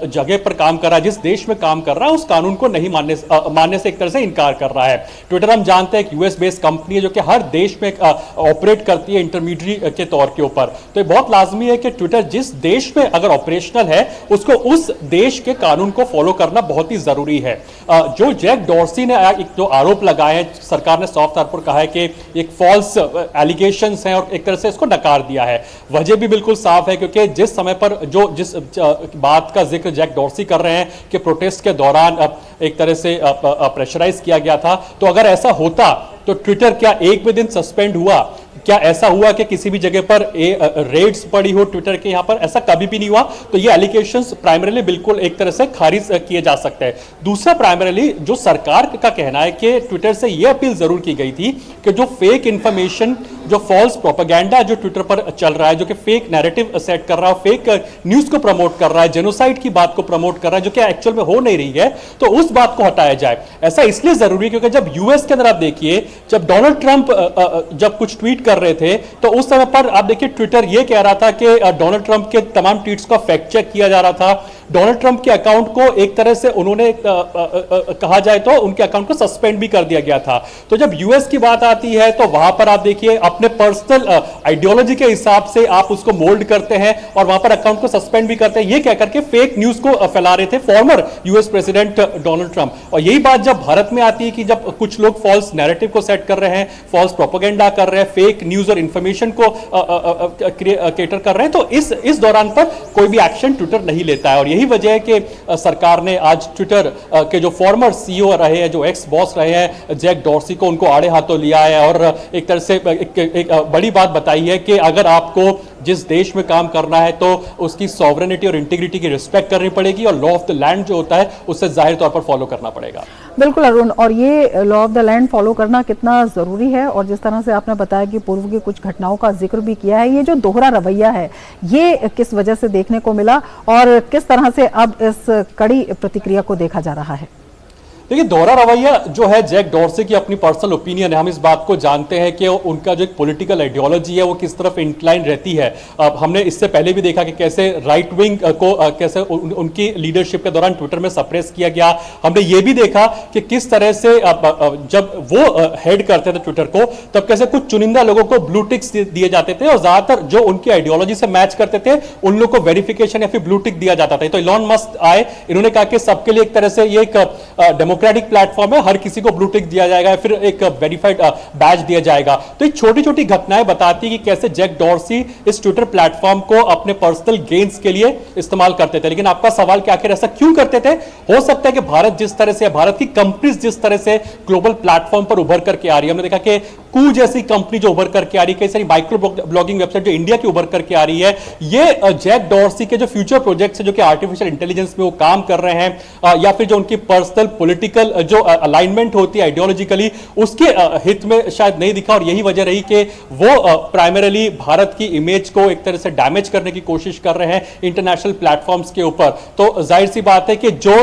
जगह पर काम कर रहा है, जिस देश में काम कर रहा है, उस कानून को नहीं मानने से एक तरह से इनकार कर रहा है। ट्विटर हम जानते हैं एक यूएस बेस्ड कंपनी है जो कि हर देश में ऑपरेट करती है इंटरमीडिएट के तौर के ऊपर। तो ये बहुत लाजमी है कि ट्विटर जिस देश में अगर ऑपरेशनल है उसको उस देश के कानून को फॉलो करना बहुत ही जरूरी है। जो जैक डोर्सी ने जो आरोप लगाए हैं, सरकार ने साफ तौर पर कहा है कि एक फॉल्स एलिगेशंस हैं और एक तरह से इसको नकार दिया है। वजह भी बिल्कुल साफ है, क्योंकि जिस समय पर जिस बात का जिक्र जैक डोर्सी कर रहे हैं कि प्रोटेस्ट के दौरान एक तरह से प्रेशराइज किया गया था, तो अगर ऐसा होता तो ट्विटर क्या एक भी दिन सस्पेंड हुआ? क्या ऐसा हुआ कि किसी भी जगह पर रेड्स पड़ी हो ट्विटर के यहाँ पर? ऐसा कभी भी नहीं हुआ। तो ये एलिगेशंस प्राइमरीली बिल्कुल एक तरह से खारिज किए जा सकते हैं। दूसरा, प्राइमरीली जो सरकार का कहना है कि ट्विटर से ये अपील जरूर की गई थी कि जो फेक इंफॉर्मेशन जो फॉल्स प्रोपेगेंडा जो ट्विटर पर चल रहा है, जो कि फेक नैरेटिव सेट कर रहा है, फेक न्यूज को प्रमोट कर रहा है, जेनोसाइड की बात को प्रमोट कर रहा है, जो कि एक्चुअल में हो नहीं रही है, तो उस बात को हटाया जाए। ऐसा इसलिए जरूरी है क्योंकि जब यूएस के अंदर आप देखिए, जब डोनाल्ड ट्रंप जब कुछ ट्वीट कर रहे थे तो उस समय पर आप देखिए ट्विटर ये कह रहा था कि डोनाल्ड ट्रंप के तमाम ट्वीट्स का फैक्ट चेक किया जा रहा था। डोनाल्ड ट्रंप के अकाउंट को एक तरह से उन्होंने कहा जाए तो उनके अकाउंट को सस्पेंड भी कर दिया गया था। तो जब यूएस की बात आती है तो वहां पर आप देखिए अपने पर्सनल आइडियोलॉजी के हिसाब से आप उसको मोल्ड करते हैं और वहां पर अकाउंट को सस्पेंड भी करते हैं, ये कहकर के फेक न्यूज को फैला रहे थे former US president Donald Trump. और यही बात जब भारत में आती है कि जब कुछ लोग फॉल्स नैरेटिव को सेट कर रहे हैं, फॉल्स प्रोपेगेंडा कर रहे हैं, फेक न्यूज और इंफॉर्मेशन को केटर कर रहे हैं, तो इस दौरान पर कोई भी एक्शन ट्विटर नहीं लेता है। और यही वजह है कि सरकार ने आज ट्विटर के जो फॉर्मर सीईओ रहे हैं, जो एक्स बॉस रहे हैं, जैक डॉर्सी को उनको आड़े हाथों लिया है और एक तरह से एक बड़ी बात बताई है कि अगर आपको जिस देश में काम करना है तो उसकी सॉवरेनिटी और इंटीग्रिटी की रिस्पेक्ट करनी पड़ेगी और लॉ ऑफ द लैंड जो होता है उससे जाहिर तौर पर फॉलो करना पड़ेगा। बिल्कुल अरुण, और ये law of the land follow करना कितना जरूरी है, और जिस तरह से आपने बताया कि पूर्व की कुछ घटनाओं का जिक्र भी किया है, ये जो दोहरा रवैया है ये किस वजह से देखने को मिला और किस तरह से अब इस कड़ी प्रतिक्रिया को देखा जा रहा है? देखिए, दोहरा रवैया जो है जैक डॉर्सी की अपनी पर्सनल ओपिनियन है, हम इस बात को जानते हैं कि उनका जो एक पॉलिटिकल आइडियोलॉजी है वो किस तरफ इंक्लाइन रहती है। अब हमने इससे पहले भी देखा कि कैसे राइट विंग को कैसे उनकी लीडरशिप के दौरान ट्विटर में सप्रेस किया गया। हमने ये भी देखा कि किस तरह से जब वो हेड करते थे ट्विटर को तब कैसे कुछ चुनिंदा लोगों को ब्लू टिक्स दिए जाते थे और ज्यादातर जो उनकी आइडियोलॉजी से मैच करते थे उन लोग को वेरिफिकेशन या फिर ब्लू टिक दिया जाता था। तो इलॉन मस्क आए, इन्होंने कहा कि सबके लिए एक तरह से ये एक डेमोक्रेटिक प्लेटफॉर्म है, हर किसी को ब्लू टिक दिया जाएगा, फिर एक वेरीफाइड बैज दिया जाएगा। तो ये छोटी छोटी घटनाएं बताती है कि कैसे जैक डॉर्सी इस ट्विटर प्लेटफॉर्म को अपने पर्सनल गेन्स के लिए इस्तेमाल करते थे। लेकिन आपका सवाल कि आखिर ऐसा क्यों करते थे? हो सकता है कि भारत जिस तरह से, भारत की कंपनीज जिस तरह से ग्लोबल प्लेटफॉर्म पर उभर करके आ रही है, हमने देखा कि कू जैसी कंपनी जो उभर करके आ रही है, कई सारी माइक्रो ब्लॉगिंग वेबसाइट जो इंडिया की उभर करके आ रही है, ये जैक डॉर्सी के जो फ्यूचर प्रोजेक्ट्स है जो कि आर्टिफिशियल इंटेलिजेंस में वो काम कर रहे हैं या फिर जो उनकी पर्सनल पॉलिटिकल जो अलाइनमेंट होती है आइडियोलॉजिकली उसके हित में शायद नहीं दिखा। और यही वजह रही कि वो प्राइमरीली भारत की इमेज को एक तरह से डैमेज करने की कोशिश कर रहे हैं इंटरनेशनल प्लेटफॉर्म्स के ऊपर। तो जाहिर सी बात है कि जो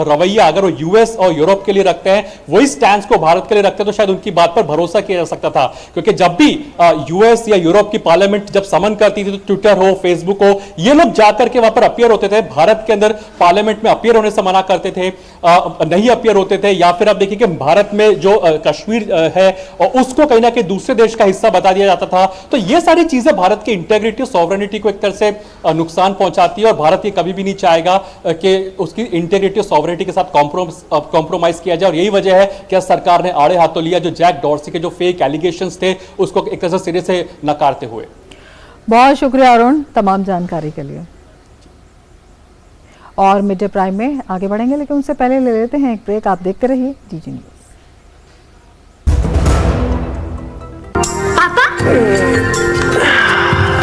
रवैया अगर वो यूएस और यूरोप के लिए रखते हैं वही स्टैंड को भारत के लिए रखते हैं तो शायद उनकी बात पर भरोसा किया जा सकता था। क्योंकि जब भी यूएस या यूरोप की पार्लियामेंट जब समन करती थी तो ट्विटर हो, फेसबुक हो, ये लोग जाकर के वहां पर अपीयर होते थे, भारत के अंदर पार्लियामेंट में अपीयर होने से मना करते थे, नहीं अपीयर होते थे। या फिर आप देखिए कि भारत में जो कश्मीर है और उसको कहीं ना कहीं दूसरे देश का हिस्सा बता दिया जाता था। तो ये सारी चीजें भारत की इंटेग्रिटी और सॉवरेनिटी को एक तरह से नुकसान पहुंचाती है और भारत ये कभी भी नहीं चाहेगा कि उसकी इंटेग्रिटी और सॉवरेनिटी के साथ कॉम्प्रोमाइज किया जाए। और यही वजह है कि सरकार ने आड़े हाथों लिया जो जैक डॉर्सी के जो फेक एलिगेशंस थे उसको एक तरह से सिरे से नकारते हुए। बहुत शुक्रिया अरुण तमाम जानकारी के लिए। और मिड डे प्राइम में आगे बढ़ेंगे लेकिन उससे पहले ले लेते हैं एक ब्रेक। आप देखते रहिए डीजी न्यूज।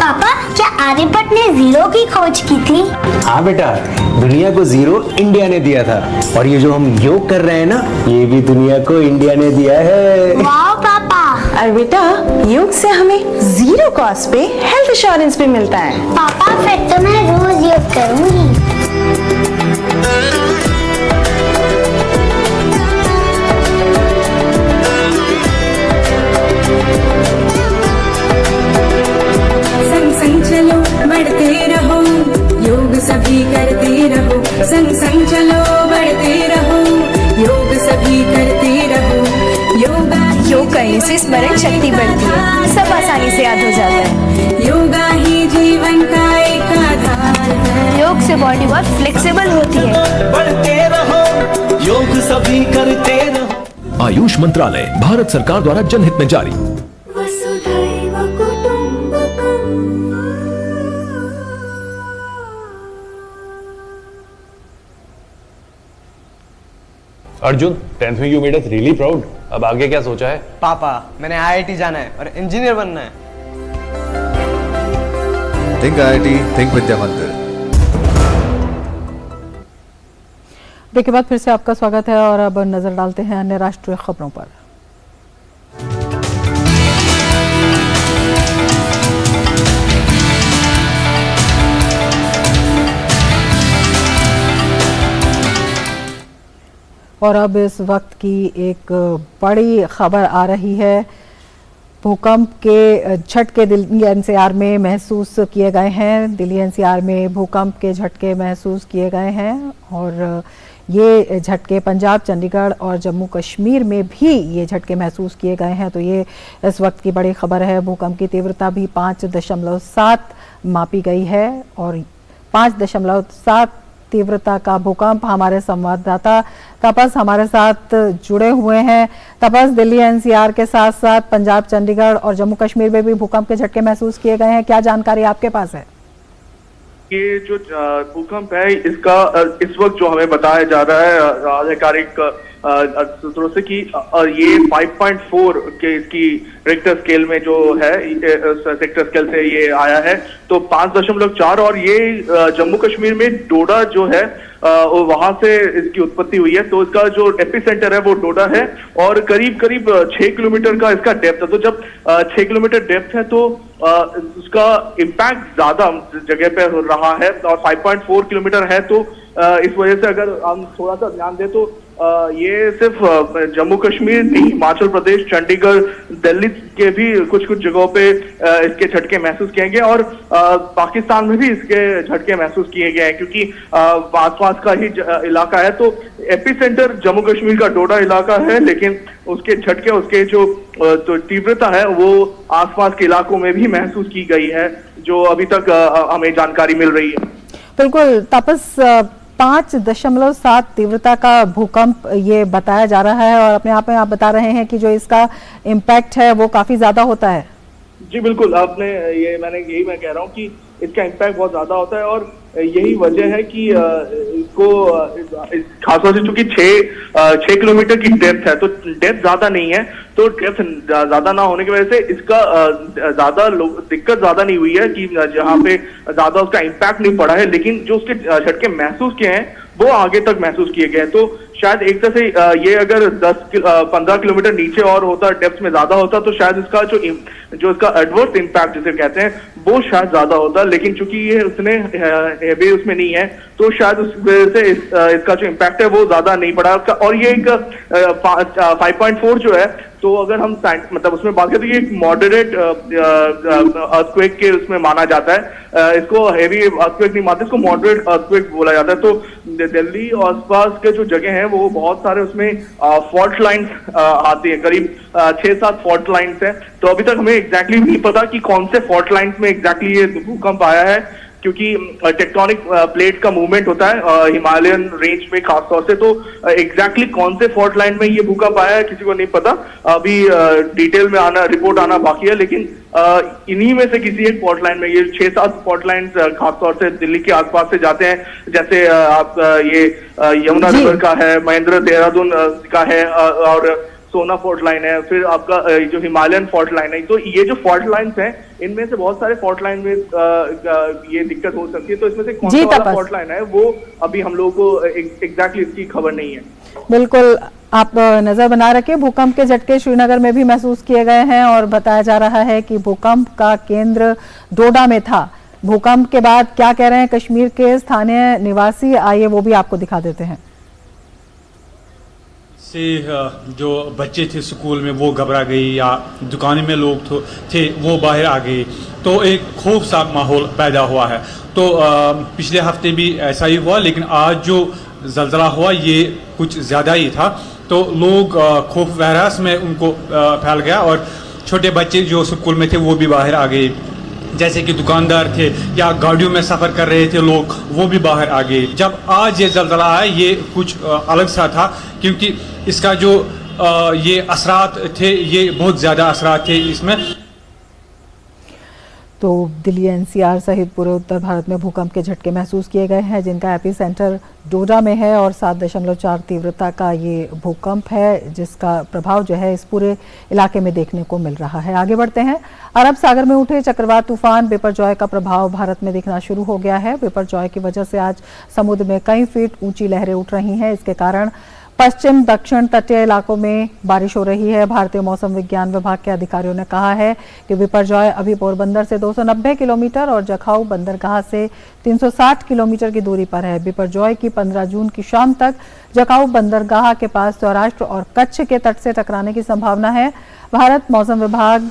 पापा क्या आर्यभट्ट ने जीरो की खोज की थी? हाँ बेटा, दुनिया को जीरो इंडिया ने दिया था और ये जो हम योग कर रहे हैं ना ये भी दुनिया को इंडिया ने दिया है। वाह पापा। और बेटा योग से हमें जीरो कॉस्ट पे हेल्थ इंश्योरेंस भी मिलता है। पापा फिर तो मैं रोज योग करूंगी। संग संग चलो बढ़ते रहो, योग सभी करते रहो। संग संग चलो बढ़ते रहो, योग सभी करते रहो। योग करने से स्मरण शक्ति बढ़ती है, सब आसानी से याद हो जाता है। योगा ही जीवन का एक आधार है। योग से बॉडी बहुत फ्लेक्सिबल होती है। बढ़ते रहो, योग सभी करते रहो। आयुष मंत्रालय भारत सरकार द्वारा जनहित में जारी। वसुधैव कुटुंबकम्। अर्जुन, 10th में you made us really proud. अब आगे क्या सोचा है? पापा, मैंने आईआईटी जाना है और इंजीनियर बनना है। थिंक आईआईटी, थिंक विद्या मंदिर। ब्रेक के बाद फिर से आपका स्वागत है और अब नजर डालते हैं अन्य राष्ट्रीय खबरों पर। और अब इस वक्त की एक बड़ी खबर आ रही है। भूकंप के झटके दिल्ली एनसीआर में महसूस किए गए हैं। दिल्ली एनसीआर में भूकंप के झटके महसूस किए गए हैं और ये झटके पंजाब, चंडीगढ़ और जम्मू कश्मीर में भी ये झटके महसूस किए गए हैं। तो ये इस वक्त की बड़ी खबर है। भूकंप की तीव्रता भी 5.7 मापी गई है और 5.7 तीव्रता का भूकंप। हमारे संवाददाता तपस हमारे साथ जुड़े हुए हैं। तपस, दिल्ली एनसीआर के साथ साथ पंजाब, चंडीगढ़ और जम्मू कश्मीर में भी भूकंप के झटके महसूस किए गए हैं, क्या जानकारी आपके पास है? ये जो भूकंप है इसका इस वक्त जो हमें बताया जा रहा है आधिकारिक सूत्रों से कि ये 5.4 के इसकी रिक्टर स्केल में जो है रिक्टर स्केल से ये आया है, तो 5.4 और ये जम्मू कश्मीर में डोडा जो है वहां से इसकी उत्पत्ति हुई है। तो इसका जो एपिसेंटर है वो डोडा है और करीब 6 किलोमीटर का इसका डेप्थ है। तो जब 6 किलोमीटर डेप्थ है तो उसका इम्पैक्ट ज्यादा जगह पे रहा है और 5.4 किलोमीटर है। तो इस वजह से अगर हम थोड़ा सा ध्यान दें तो ये सिर्फ जम्मू कश्मीर नहीं, हिमाचल प्रदेश, चंडीगढ़, दिल्ली के भी कुछ जगहों पे इसके झटके महसूस किए गए और पाकिस्तान में भी इसके झटके महसूस किए गए हैं क्योंकि आसपास का ही इलाका है। तो एपिसेंटर जम्मू कश्मीर का डोडा इलाका है, लेकिन उसके झटके, उसके जो तीव्रता है वो आसपास के इलाकों में भी महसूस की गई है, जो अभी तक हमें जानकारी मिल रही है। बिल्कुल तपस, 5.7 तीव्रता का भूकंप ये बताया जा रहा है और अपने आप में आप बता रहे हैं कि जो इसका इम्पैक्ट है वो काफी ज्यादा होता है। जी बिल्कुल, यही मैं कह रहा हूँ कि इसका इम्पैक्ट बहुत ज्यादा होता है और यही वजह है कि इसको खासतौर से चूंकि 6 किलोमीटर की डेप्थ है, तो डेप्थ ज्यादा नहीं है, तो डेप्थ ज्यादा ना होने की वजह से इसका ज्यादा दिक्कत ज्यादा नहीं हुई है कि जहाँ पे ज्यादा उसका इम्पैक्ट नहीं पड़ा है, लेकिन जो उसके झटके महसूस किए हैं वो आगे तक महसूस किए गए। तो शायद एक तरह से ये अगर 10-15 किलोमीटर नीचे और होता, डेप्थ में ज्यादा होता, तो शायद इसका जो इसका एडवर्स इम्पैक्ट जिसे कहते हैं वो शायद ज्यादा होता, लेकिन चूंकि ये उसने हेवी उसमें नहीं है तो शायद उस वजह से इसका जो इम्पैक्ट है वो ज्यादा नहीं पड़ा। और ये एक 5.4 जो है, तो अगर हम मतलब उसमें बात करें तो ये एक मॉडरेट अर्थक्वेक के उसमें माना जाता है। इसको हेवी अर्थक्वेक नहीं मानते, इसको मॉडरेट अर्थक्वेक बोला जाता है। तो दिल्ली और आसपास के जो जगह हैं वो बहुत सारे उसमें फॉल्ट लाइन्स आती हैं, करीब 6-7 फॉल्ट लाइन्स हैं। तो अभी तक हमें एग्जैक्टली नहीं पता कि कौन से फॉल्ट लाइन्स में एग्जैक्टली ये भूकंप आया है, क्योंकि टेक्टोनिक प्लेट का मूवमेंट होता है हिमालयन रेंज में खासतौर से। तो एग्जैक्टली कौन से फॉल्ट लाइन में ये भूकंप आया है किसी को नहीं पता, अभी डिटेल में रिपोर्ट आना बाकी है, लेकिन इन्हीं में से किसी एक फॉल्ट लाइन में ये 6-7 फॉल्ट लाइन खासतौर से दिल्ली के आसपास से जाते हैं, जैसे आप ये यमुना रिवर का है, महेंद्र देहरादून का है और सोना फॉल्ट लाइन है, फिर आपका जो हिमालयन फॉल्ट लाइन है। तो ये जो फॉल्ट लाइन्स हैं इनमें से बहुत सारे फॉल्ट लाइन में ये दिक्कत हो सकती है। तो इसमें से कौन सा वाला फॉल्ट लाइन है वो अभी हम लोगों को एग्जैक्टली इसकी खबर नहीं है। बिल्कुल, आप नजर बना रखे। भूकंप के झटके श्रीनगर में भी महसूस किए गए हैं और बताया जा रहा है कि भूकंप का केंद्र डोडा में था। भूकंप के बाद क्या कह रहे हैं कश्मीर के स्थानीय निवासी, आइए वो भी आपको दिखा देते हैं। से जो बच्चे थे स्कूल में वो घबरा गई, या दुकान में लोग थे वो बाहर आ गए, तो एक खौफ सा माहौल पैदा हुआ है। तो पिछले हफ्ते भी ऐसा ही हुआ, लेकिन आज जो जल्जला हुआ ये कुछ ज़्यादा ही था। तो लोग खौफ वहरास में उनको फैल गया और छोटे बच्चे जो स्कूल में थे वो भी बाहर आ गए, जैसे कि दुकानदार थे या गाड़ियों में सफ़र कर रहे थे लोग, वो भी बाहर आ गए। जब आज ये जल्जला आया ये कुछ अलग सा था, क्योंकि इसका जो ये असरात थे ये बहुत ज़्यादा असरात थे इसमें। तो दिल्ली एनसीआर सहित पूरे उत्तर भारत में भूकंप के झटके महसूस किए गए हैं, जिनका एपिसेंटर डोडा में है और 7.4 तीव्रता का ये भूकंप है, जिसका प्रभाव जो है इस पूरे इलाके में देखने को मिल रहा है। आगे बढ़ते हैं। अरब सागर में उठे चक्रवात तूफान बिपरजॉय का प्रभाव भारत में दिखना शुरू हो गया है। बिपरजॉय की वजह से आज समुद्र में कई फीट ऊंची लहरें उठ रही हैं। इसके कारण पश्चिम दक्षिण तटीय इलाकों में बारिश हो रही है। भारतीय मौसम विज्ञान विभाग के अधिकारियों ने कहा है कि बिपरजॉय अभी पोरबंदर से 290 किलोमीटर और जखाऊ बंदरगाह से 360 किलोमीटर की दूरी पर है। बिपरजॉय की 15 जून की शाम तक जखाऊ बंदरगाह के पास सौराष्ट्र और कच्छ के तट से टकराने की संभावना है। भारत मौसम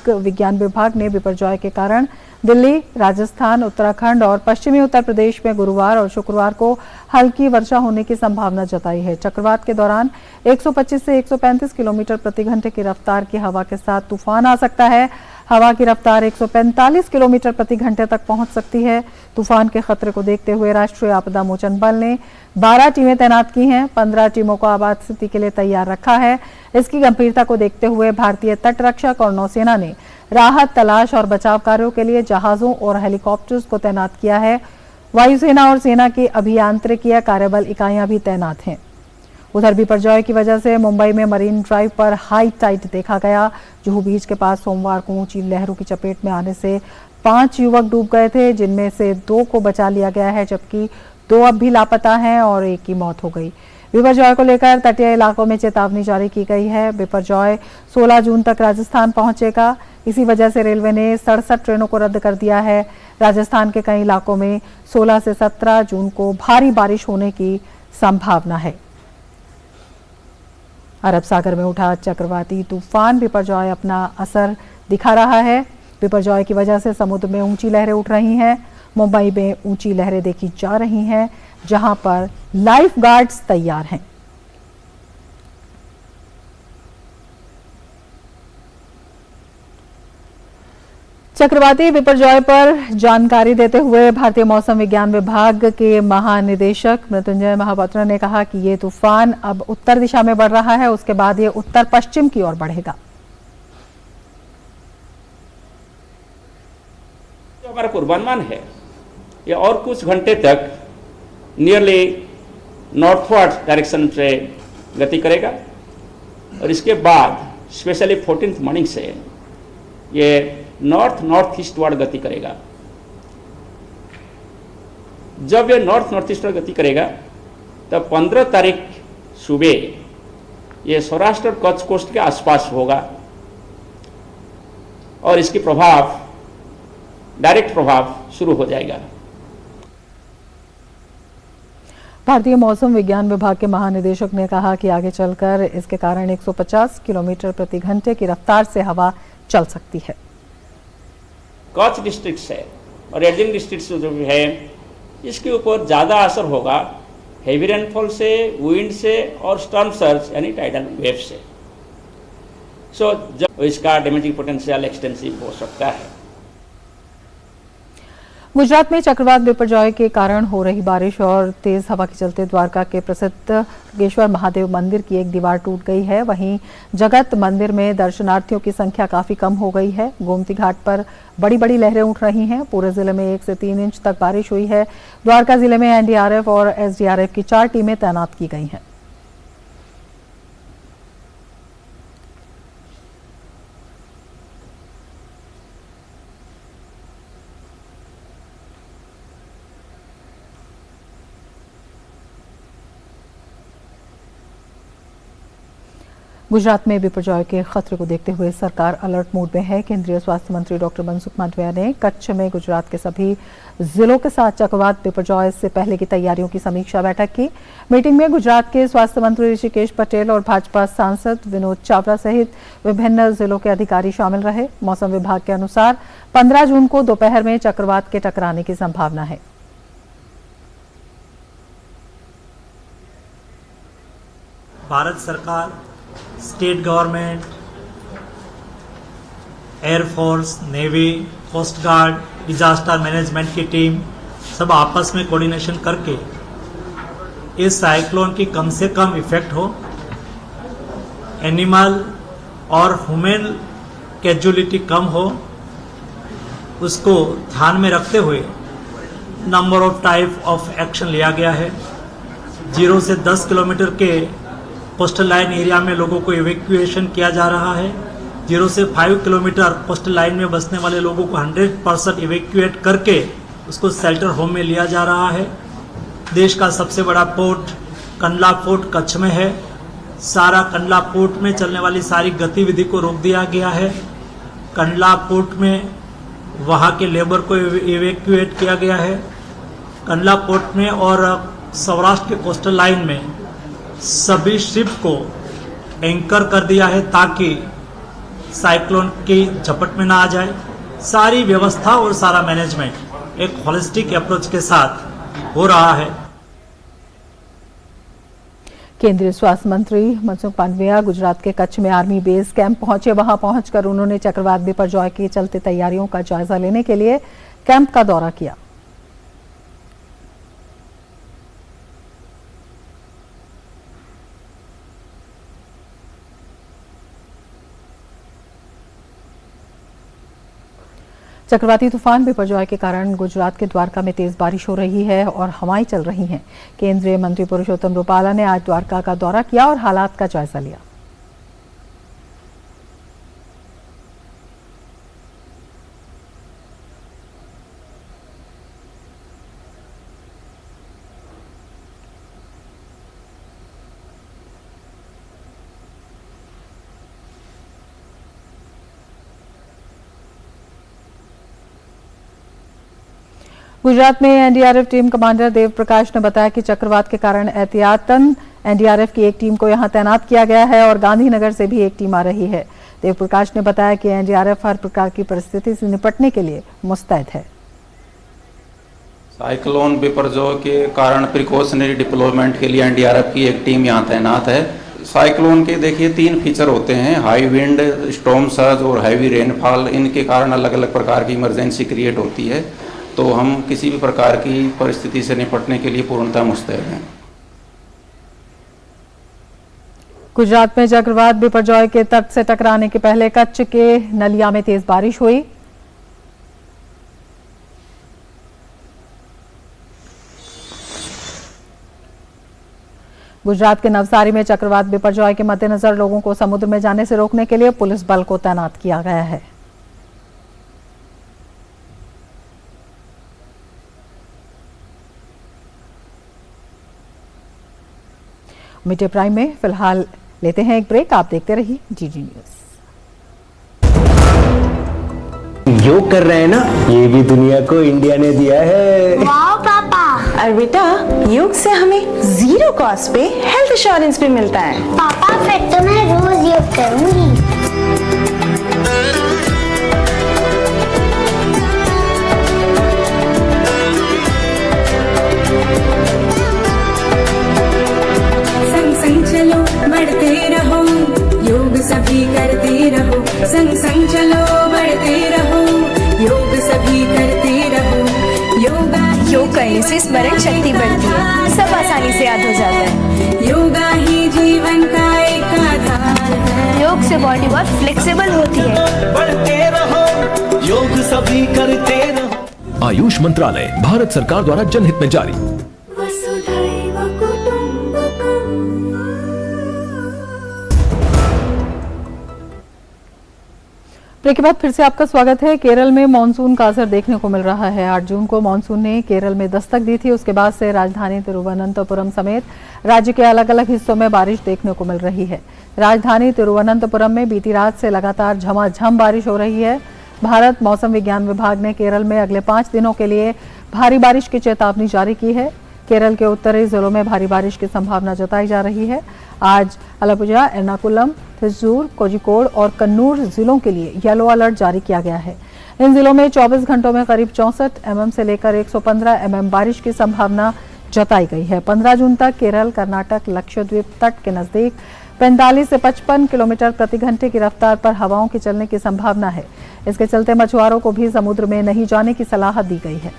विज्ञान विभाग ने बिपरजॉय के कारण दिल्ली, राजस्थान, उत्तराखंड और पश्चिमी उत्तर प्रदेश में गुरुवार और शुक्रवार को हल्की वर्षा होने की संभावना जताई है। चक्रवात के दौरान 125 से 135 किलोमीटर प्रति घंटे की रफ्तार की हवा के साथ तूफान आ सकता है। हवा की रफ्तार 145 किलोमीटर प्रति घंटे तक पहुंच सकती है। तूफान के खतरे को देखते हुए राष्ट्रीय आपदा मोचन बल ने 12 टीमें तैनात की हैं। 15 टीमों को आपात स्थिति के लिए तैयार रखा है। इसकी गंभीरता को देखते हुए भारतीय तट रक्षक और नौसेना ने राहत, तलाश और बचाव कार्यों के लिए जहाजों और हेलीकॉप्टर्स को तैनात किया है। वायुसेना और सेना की अभियांत्रिकीय कार्यबल इकाइयां भी तैनात हैं। उधर बिपरजॉय की वजह से मुंबई में मरीन ड्राइव पर हाई टाइड देखा गया। जुहू बीच के पास सोमवार को ऊंची लहरों की चपेट में आने से 5 युवक डूब गए थे, जिनमें से 2 को बचा लिया गया है, जबकि 2 अब भी लापता हैं और 1 की मौत हो गई। बिपरजॉय को लेकर तटीय इलाकों में चेतावनी जारी की गई है। बिपरजॉय 16 जून तक राजस्थान पहुंचेगा। इसी वजह से रेलवे ने 67 ट्रेनों को रद्द कर दिया है। राजस्थान के कई इलाकों में 16 से 17 जून को भारी बारिश होने की संभावना है। अरब सागर में उठा चक्रवाती तूफान बिपरजॉय अपना असर दिखा रहा है। बिपरजॉय की वजह से समुद्र में ऊंची लहरें उठ रही हैं। मुंबई में ऊंची लहरें देखी जा रही हैं, जहां पर लाइफ गार्ड्स तैयार हैं। चक्रवाती बिपरजॉय पर जानकारी देते हुए भारतीय मौसम विज्ञान विभाग के महानिदेशक मृत्युंजय महापात्रा ने कहा कि ये तूफान अब उत्तर दिशा में बढ़ रहा है, उसके बाद ये उत्तर पश्चिम की ओर बढ़ेगा। जो हमारा पूर्वानुमान है, ये और कुछ घंटे तक नियरली नॉर्थवर्ड डायरेक्शन से गति करेगा और इसके बाद स्पेशली 14th मॉर्निंग से ये नॉर्थ ईस्टवर्ड गति करेगा। जब ये नॉर्थ ईस्टवर्ड गति करेगा तब 15 तारीख सुबह ये सौराष्ट्र और कच्छ कोस्ट के आसपास होगा और इसकी डायरेक्ट प्रभाव शुरू हो जाएगा। भारतीय मौसम विज्ञान विभाग के महानिदेशक ने कहा कि आगे चलकर इसके कारण 150 किलोमीटर प्रति घंटे की रफ्तार से हवा चल सकती है। कच्छ डिस्ट्रिक्ट से और एडिंग डिस्ट्रिक्ट जो भी है, इसके ऊपर ज़्यादा असर होगा हेवी रेनफॉल से, विंड से और स्टॉर्म सर्ज यानी टाइडल वेव से। सो जब इसका डैमेजिंग पोटेंशियल एक्सटेंसिव हो सकता है। गुजरात में चक्रवात बिपरजॉय के कारण हो रही बारिश और तेज हवा के चलते द्वारका के प्रसिद्ध खगेश्वर महादेव मंदिर की एक दीवार टूट गई है। वहीं जगत मंदिर में दर्शनार्थियों की संख्या काफी कम हो गई है। गोमती घाट पर बड़ी बड़ी लहरें उठ रही हैं। पूरे जिले में 1 से 3 इंच तक बारिश हुई है। द्वारका जिले में एनडीआरएफ और एसडीआरएफ की 4 टीमें तैनात की गई हैं। गुजरात में बिपरजॉय के खतरे को देखते हुए सरकार अलर्ट मोड में है। केंद्रीय स्वास्थ्य मंत्री डॉक्टर मनसुख मांडविया ने कच्छ में गुजरात के सभी जिलों के साथ चक्रवात बिपरजॉय से पहले की तैयारियों की समीक्षा बैठक की। मीटिंग में गुजरात के स्वास्थ्य मंत्री ऋषिकेश पटेल और भाजपा सांसद विनोद चावड़ा सहित विभिन्न जिलों के अधिकारी शामिल रहे। मौसम विभाग के अनुसार 15 जून को दोपहर में चक्रवात के टकराने की संभावना है। भारत सरकार, state government, air force, navy, coast guard, disaster management की टीम सब आपस में कोऑर्डिनेशन करके इस साइक्लोन की कम से कम इफेक्ट हो, एनिमल और ह्यूमन कैजुअलिटी कम हो, उसको ध्यान में रखते हुए number of type of action लिया गया है। 0 से 10 किलोमीटर के कोस्टल लाइन एरिया में लोगों को इवैक्यूएशन किया जा रहा है। 0 से 5 किलोमीटर कोस्टल लाइन में बसने वाले लोगों को 100% इवैक्यूएट करके उसको शेल्टर होम में लिया जा रहा है। देश का सबसे बड़ा पोर्ट कंडला पोर्ट कच्छ में है। सारा कंडला पोर्ट में चलने वाली सारी गतिविधि को रोक दिया गया है। कंडला पोर्ट में वहाँ के लेबर को इवैक्यूएट किया गया है। कंडला पोर्ट में और सौराष्ट्र के कोस्टल लाइन में सभी शिप को एंकर कर दिया है ताकि साइक्लोन की झपट में ना आ जाए। सारी व्यवस्था और सारा मैनेजमेंट एक होलिस्टिक अप्रोच के साथ हो रहा है। केंद्रीय स्वास्थ्य मंत्री मनसुख मांडविया गुजरात के कच्छ में आर्मी बेस कैंप पहुंचे। वहां पहुंचकर उन्होंने चक्रवात बिपरजॉय के चलते तैयारियों का जायजा लेने के लिए कैंप का दौरा किया। चक्रवाती तूफान बिपरजॉय के कारण गुजरात के द्वारका में तेज बारिश हो रही है और हवाएं चल रही हैं। केंद्रीय मंत्री पुरुषोत्तम रूपाला ने आज द्वारका का दौरा किया और हालात का जायजा लिया। गुजरात में NDRF team commander Dev Prakash ने बताया कि चक्रवात के कारण एहतियातन एनडीआरएफ की एक टीम को यहां तैनात किया गया है और गांधीनगर से भी एक टीम आ रही है। देव प्रकाश ने बताया कि एनडीआरएफ हर प्रकार की परिस्थिति से निपटने के लिए मुस्तैद है। साइक्लोन बिपरजॉय के कारण प्रिकॉशनरी डिप्लॉयमेंट के लिए एनडीआरएफ की एक टीम यहां तैनात है। साइक्लोन के देखिए 3 फीचर होते हैं, हाई विंड, स्टॉर्म सर्ज और हैवी रेनफॉल। इनके कारण अलग अलग प्रकार की इमरजेंसी क्रिएट होती है, तो हम किसी भी प्रकार की परिस्थिति से निपटने के लिए पूर्णतः मुस्तैद हैं। गुजरात में चक्रवात बिपरजॉय के तट से टकराने के पहले कच्छ के नलिया में तेज बारिश हुई। गुजरात के नवसारी में चक्रवात बिपरजॉय के मद्देनजर लोगों को समुद्र में जाने से रोकने के लिए पुलिस बल को तैनात किया गया है। मिड डे प्राइम में फिलहाल लेते हैं एक ब्रेक। आप देखते रहिए जीजी न्यूज। योग कर रहे हैं ना, ये भी दुनिया को इंडिया ने दिया है। वाओ पापा। और बेटा योग से हमें 0 कॉस्ट पे हेल्थ इंश्योरेंस भी मिलता है। पापा फिर तो मैं रोज योग करूंगी। संग संग चलो बढ़ते रहो, योग सभी करते रहो। संग संग चलो बढ़ते रहो, योग सभी करते रहो। योग करने से स्मरण शक्ति बढ़ती है, सब आसानी से याद हो जाता है। योगा ही जीवन का एक आधार है। योग से बॉडी बहुत फ्लेक्सिबल होती है। बढ़ते रहो, योग सभी करते रहो। आयुष मंत्रालय भारत सरकार द्वारा जनहित में जारी। ब्रेक के बाद फिर से आपका स्वागत है। केरल में मानसून का असर देखने को मिल रहा है। 8 जून को मानसून ने केरल में दस्तक दी थी। उसके बाद से राजधानी तिरुवनंतपुरम समेत राज्य के अलग अलग हिस्सों में बारिश देखने को मिल रही है। राजधानी तिरुवनंतपुरम में बीती रात से लगातार झमाझम बारिश हो रही है। भारत मौसम विज्ञान विभाग ने केरल में अगले 5 दिनों के लिए भारी बारिश की चेतावनी जारी की है। केरल के उत्तरी जिलों में भारी बारिश की संभावना जताई जा रही है। आज आलपुझा, एर्नाकुलम, थिस्सूर, कोझिकोड और कन्नूर जिलों के लिए येलो अलर्ट जारी किया गया है। इन जिलों में 24 घंटों में करीब 64 mm से लेकर 115 mm बारिश की संभावना जताई गई है। 15 जून तक केरल, कर्नाटक, लक्षद्वीप तट के नजदीक 45 से 55 किलोमीटर प्रति घंटे की रफ्तार पर हवाओं के चलने की संभावना है। इसके चलते मछुआरों को भी समुद्र में नहीं जाने की सलाह दी गई है।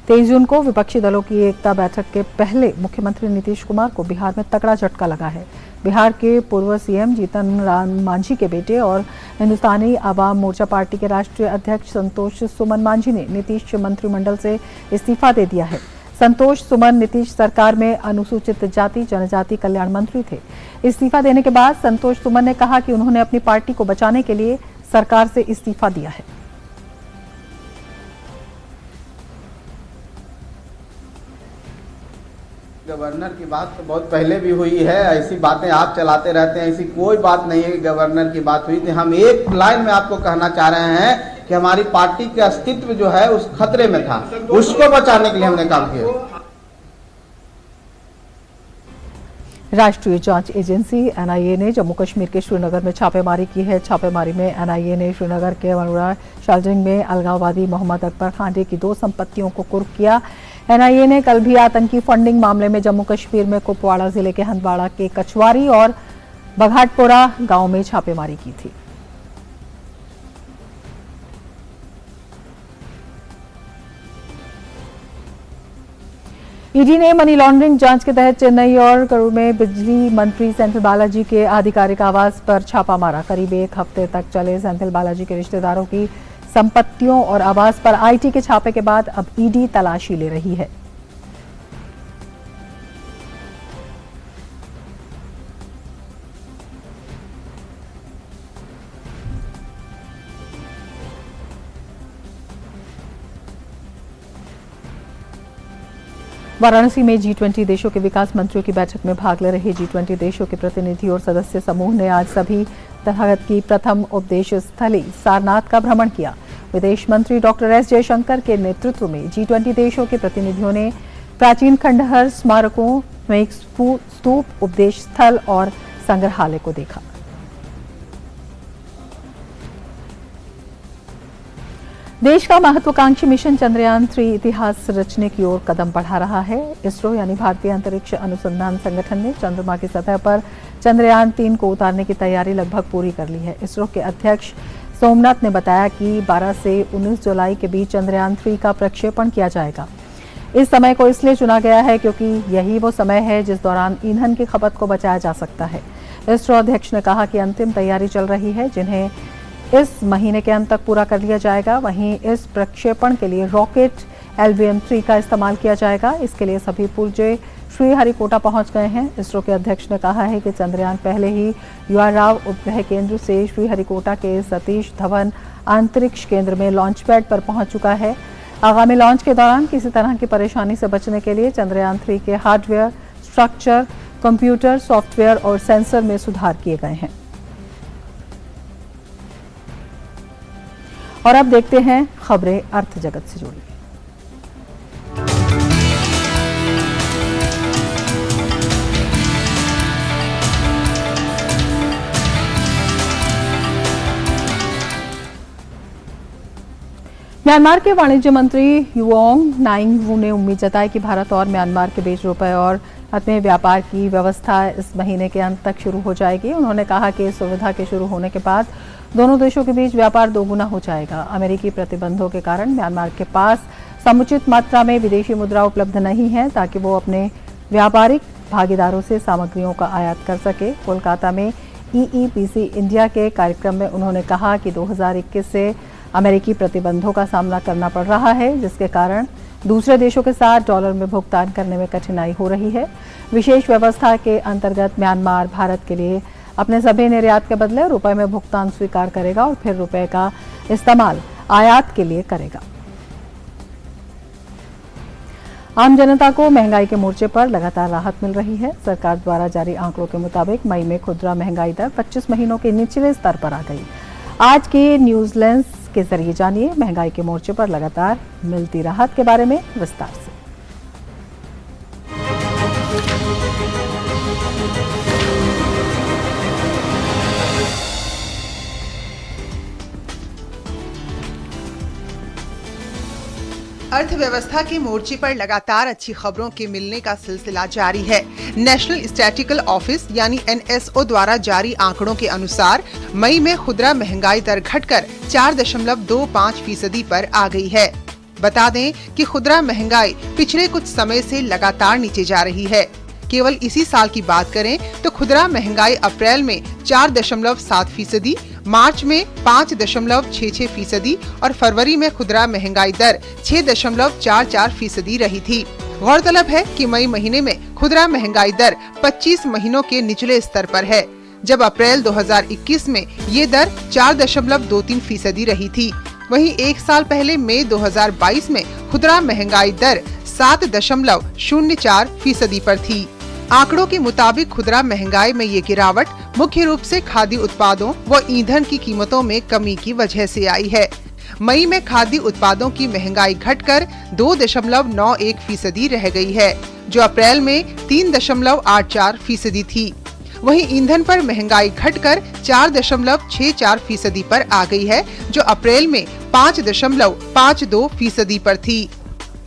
23 जून को विपक्षी दलों की एकता बैठक के पहले मुख्यमंत्री नीतीश कुमार को बिहार में तगड़ा झटका लगा है। बिहार के पूर्व सीएम जीतन राम मांझी के बेटे और हिंदुस्तानी आवाम मोर्चा पार्टी के राष्ट्रीय अध्यक्ष संतोष सुमन मांझी ने नीतीश मंत्रिमंडल से इस्तीफा दे दिया है। संतोष सुमन नीतीश सरकार में अनुसूचित जाति जनजाति कल्याण मंत्री थे। इस्तीफा देने के बाद संतोष सुमन ने कहा कि उन्होंने अपनी पार्टी को बचाने के लिए सरकार से इस्तीफा दिया है। गवर्नर की बात तो बहुत पहले भी हुई है, ऐसी बातें आप चलाते रहते हैं, ऐसी कोई बात नहीं है कि गवर्नर की बात हुई थी। हम एक लाइन में आपको कहना चाह रहे हैं कि हमारी पार्टी के अस्तित्व जो है उस खतरे में था, उसको बचाने के लिए हमने काम किया। राष्ट्रीय जांच एजेंसी एनआईए ने जम्मू कश्मीर के श्रीनगर में छापेमारी की है। छापेमारी में एनआईए ने श्रीनगर के वनूरा शालजिंग में अलगाववादी मोहम्मद अकबर खांडे की 2 संपत्तियों को कुर्क किया। एनआईए ने कल भी आतंकी फंडिंग मामले में जम्मू कश्मीर में कुपवाड़ा जिले के हंदवाड़ा के कचवारी और बघाटपुरा गांव में छापेमारी की थी। ईडी ने मनी लॉन्ड्रिंग जांच के तहत चेन्नई और करूर में बिजली मंत्री सेंथिल बालाजी के आधिकारिक आवास पर छापा मारा। करीब 1 हफ्ते तक चले सेंथिल बालाजी के रिश्तेदारों की संपत्तियों और आवास पर आईटी के छापे के बाद अब ईडी तलाशी ले रही है। वाराणसी में G20 देशों के विकास मंत्रियों की बैठक में भाग ले रहे G20 देशों के प्रतिनिधि और सदस्य समूह ने आज सभी तथागत की प्रथम उपदेश स्थली सारनाथ का भ्रमण किया। विदेश मंत्री डॉक्टर एस जयशंकर के नेतृत्व में G20 देशों के प्रतिनिधियों ने प्राचीन खंडहर, स्मारकों में स्तूप, उपदेश स्थल और संग्रहालय को देखा। देश का महत्वाकांक्षी मिशन चंद्रयान 3 इतिहास रचने की ओर कदम बढ़ा रहा है। इसरो यानी भारतीय अंतरिक्ष अनुसंधान संगठन ने चंद्रमा की सतह पर चंद्रयान 3 को उतारने की तैयारी लगभग पूरी कर ली है। इसरो के अध्यक्ष सोमनाथ ने बताया कि 12 से 19 जुलाई के बीच चंद्रयान 3 का प्रक्षेपण किया जाएगा। इस समय को इसलिए चुना गया है क्योंकि यही वो समय है जिस दौरान ईंधन की खपत को बचाया जा सकता है। इसरो अध्यक्ष ने कहा कि अंतिम तैयारी चल रही है, जिन्हें इस महीने के अंत तक पूरा कर लिया जाएगा। वहीं इस प्रक्षेपण के लिए रॉकेट LVM-3 का इस्तेमाल किया जाएगा। इसके लिए सभी पुर्जे श्रीहरिकोटा पहुंच गए हैं। इसरो के अध्यक्ष ने कहा है कि चंद्रयान पहले ही UR राव उपग्रह केंद्र से श्रीहरिकोटा के सतीश धवन अंतरिक्ष केंद्र में लॉन्च पैड पर पहुंच चुका है। आगामी लॉन्च के दौरान किसी तरह की परेशानी से बचने के लिए चंद्रयान 3 के हार्डवेयर, स्ट्रक्चर, कंप्यूटर, सॉफ्टवेयर और सेंसर में सुधार किए गए हैं। और अब देखते हैं खबरें अर्थ जगत से जुड़ी। म्यांमार के वाणिज्य मंत्री युओंग नाइंग ने उम्मीद जताई कि भारत और म्यांमार के बीच रुपए और आत्मीय व्यापार की व्यवस्था इस महीने के अंत तक शुरू हो जाएगी। उन्होंने कहा कि इस सुविधा के शुरू होने के बाद दोनों देशों के बीच व्यापार दोगुना हो जाएगा। अमेरिकी प्रतिबंधों के कारण म्यांमार के पास समुचित मात्रा में विदेशी मुद्रा उपलब्ध नहीं है ताकि वो अपने व्यापारिक भागीदारों से सामग्रियों का आयात कर सके। कोलकाता में EEPC इंडिया के कार्यक्रम में उन्होंने कहा कि 2021 से अमेरिकी प्रतिबंधों का सामना करना पड़ रहा है, जिसके कारण दूसरे देशों के साथ डॉलर में भुगतान करने में कठिनाई हो रही है। विशेष व्यवस्था के अंतर्गत म्यांमार भारत के लिए अपने सभी निर्यात के बदले रुपए में भुगतान स्वीकार करेगा और फिर रुपए का इस्तेमाल आयात के लिए करेगा। आम जनता को महंगाई के मोर्चे पर लगातार राहत मिल रही है। सरकार द्वारा जारी आंकड़ों के मुताबिक मई में खुदरा महंगाई दर 25 महीनों के निचले स्तर पर आ गई। आज के न्यूज लेंस के जरिए जानिए महंगाई के मोर्चे पर लगातार मिलती राहत के बारे में विस्तार से। अर्थव्यवस्था के मोर्चे पर लगातार अच्छी खबरों के मिलने का सिलसिला जारी है। नेशनल स्टैटिस्टिकल ऑफिस यानी NSO द्वारा जारी आंकड़ों के अनुसार मई में खुदरा महंगाई दर घटकर 4.25% पर आ गई है। बता दें कि खुदरा महंगाई पिछले कुछ समय से लगातार नीचे जा रही है। केवल इसी साल की बात करें तो खुदरा महंगाई अप्रैल में 4.7%, मार्च में 5.66% और फरवरी में खुदरा महंगाई दर 6.44% रही थी। गौरतलब है कि मई महीने में खुदरा महंगाई दर 25 महीनों के निचले स्तर पर है, जब अप्रैल 2021 में ये दर 4.23% रही थी। वहीं एक साल पहले मई 2022 में खुदरा महंगाई दर 7.04% पर थी। आंकड़ों के मुताबिक खुदरा महंगाई में ये गिरावट मुख्य रूप से खाद्य उत्पादों व ईंधन की कीमतों में कमी की वजह से आई है। मई में खाद्य उत्पादों की महंगाई घटकर 2.91% रह गई है, जो अप्रैल में 3.84% थी। वहीं ईंधन पर महंगाई घटकर 4.64% पर आ गई है, जो अप्रैल में 5.52% पर थी।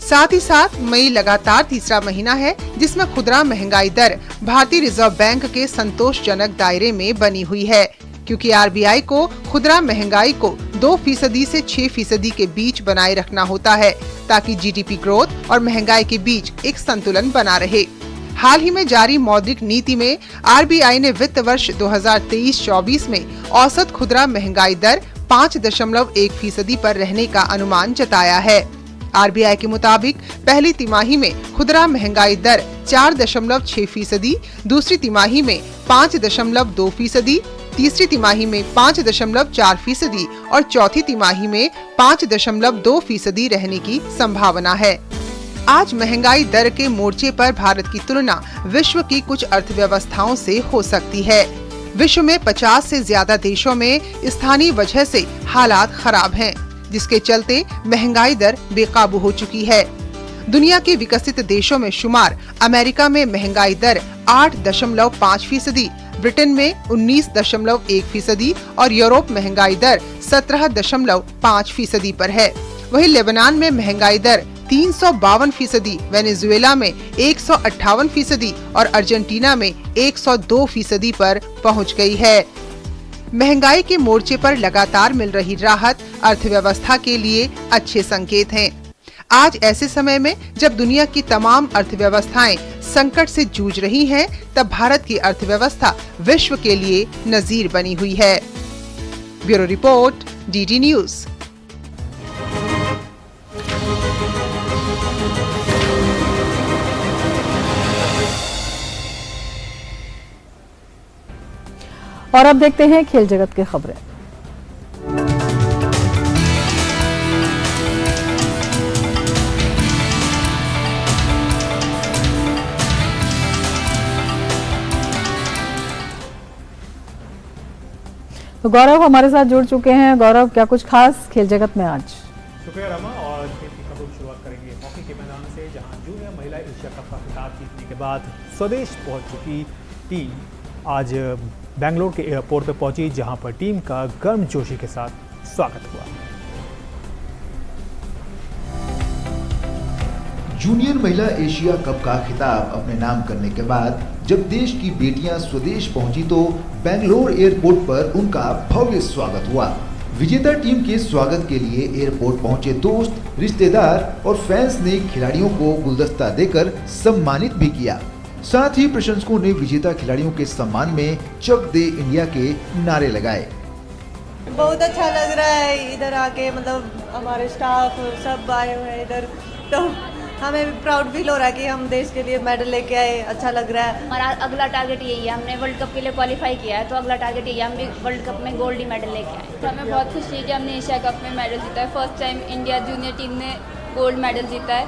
साथ ही साथ मई लगातार तीसरा महीना है जिसमें खुदरा महंगाई दर भारतीय रिजर्व बैंक के संतोषजनक दायरे में बनी हुई है, क्योंकि आरबीआई को खुदरा महंगाई को 2% से 6% के बीच बनाए रखना होता है, ताकि जीडीपी ग्रोथ और महंगाई के बीच एक संतुलन बना रहे। हाल ही में जारी मौद्रिक नीति में आरबीआई ने वित्त वर्ष 2023-24 में औसत खुदरा महंगाई दर 5.1% पर रहने का अनुमान जताया है। आरबीआई के मुताबिक पहली तिमाही में खुदरा महंगाई दर 4.6%, दूसरी तिमाही में 5.2%, तीसरी तिमाही में 5.4% और चौथी तिमाही में 5.2% रहने की संभावना है। आज महंगाई दर के मोर्चे पर भारत की तुलना विश्व की कुछ अर्थव्यवस्थाओं से हो सकती है। विश्व में 50 से ज्यादा देशों में स्थानीय वजह से हालात खराब हैं, जिसके चलते महंगाई दर बेकाबू हो चुकी है। दुनिया के विकसित देशों में शुमार अमेरिका में महंगाई दर 8.5%, ब्रिटेन में 19.1% और यूरोप महंगाई दर 17.5% पर है। वहीं लेबनान में महंगाई दर 352%, वेनेजुएला में 158% और अर्जेंटीना में 102% पर पहुंच गई है। महंगाई के मोर्चे पर लगातार मिल रही राहत अर्थव्यवस्था के लिए अच्छे संकेत हैं। आज ऐसे समय में जब दुनिया की तमाम अर्थव्यवस्थाएं संकट से जूझ रही हैं, तब भारत की अर्थव्यवस्था विश्व के लिए नजीर बनी हुई है। Bureau report, DD news. और अब देखते हैं खेल जगत की खबरें। तो गौरव हमारे साथ जुड़ चुके हैं। गौरव, क्या कुछ खास खेल जगत में आज? शुक्रिया रमा। और खेल की खबर शुरुआत करेंगे हॉकी के मैदान से, जहां जूनियर महिला एशिया कप का खिताब जीतने के बाद स्वदेश पहुंच चुकी टीम आज बेंगलोर के एयरपोर्ट पर पहुंची, जहां पर टीम का गर्मजोशी के साथ स्वागत हुआ। जूनियर महिला एशिया कप का खिताब अपने नाम करने के बाद जब देश की बेटियां स्वदेश पहुंची तो बेंगलोर एयरपोर्ट पर उनका भव्य स्वागत हुआ। विजेता टीम के स्वागत के लिए एयरपोर्ट पहुंचे दोस्त, रिश्तेदार और फैंस ने खिलाड़ियों को गुलदस्ता देकर सम्मानित भी किया। साथ ही प्रशंसकों ने विजेता खिलाड़ियों के सम्मान में चक दे इंडिया के नारे लगाए। बहुत अच्छा लग रहा है इधर आके, मतलब हमारे स्टाफ सब आए हुए हैं इधर, तो हमें भी प्राउड फील हो रहा है कि हम देश के लिए मेडल लेके आए। अच्छा लग रहा है। हमारा अगला टारगेट यही है, हमने वर्ल्ड कप के लिए क्वालिफाई किया है, तो अगला टारगेट यही है हम भी वर्ल्ड कप में गोल्ड ही मेडल लेके आए। तो हमें बहुत खुशी है कि हमने एशिया कप में मेडल जीता है। First time India junior team ने गोल्ड मेडल जीता है।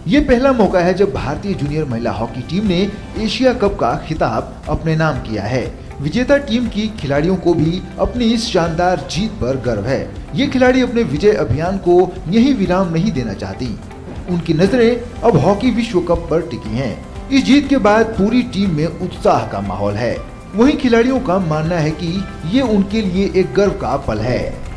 ये पहला मौका है जब भारतीय जूनियर महिला हॉकी टीम ने एशिया कप का खिताब अपने नाम किया है। विजेता टीम की खिलाड़ियों को भी अपनी इस शानदार जीत पर गर्व है। ये खिलाड़ी अपने विजय अभियान को यहीं विराम नहीं देना चाहती। उनकी नजरें अब हॉकी विश्व कप पर टिकी हैं। इस जीत के बाद पूरी टीम में उत्साह का माहौल है। वहीं खिलाड़ियों का मानना है कि ये उनके लिए एक गर्व का पल है।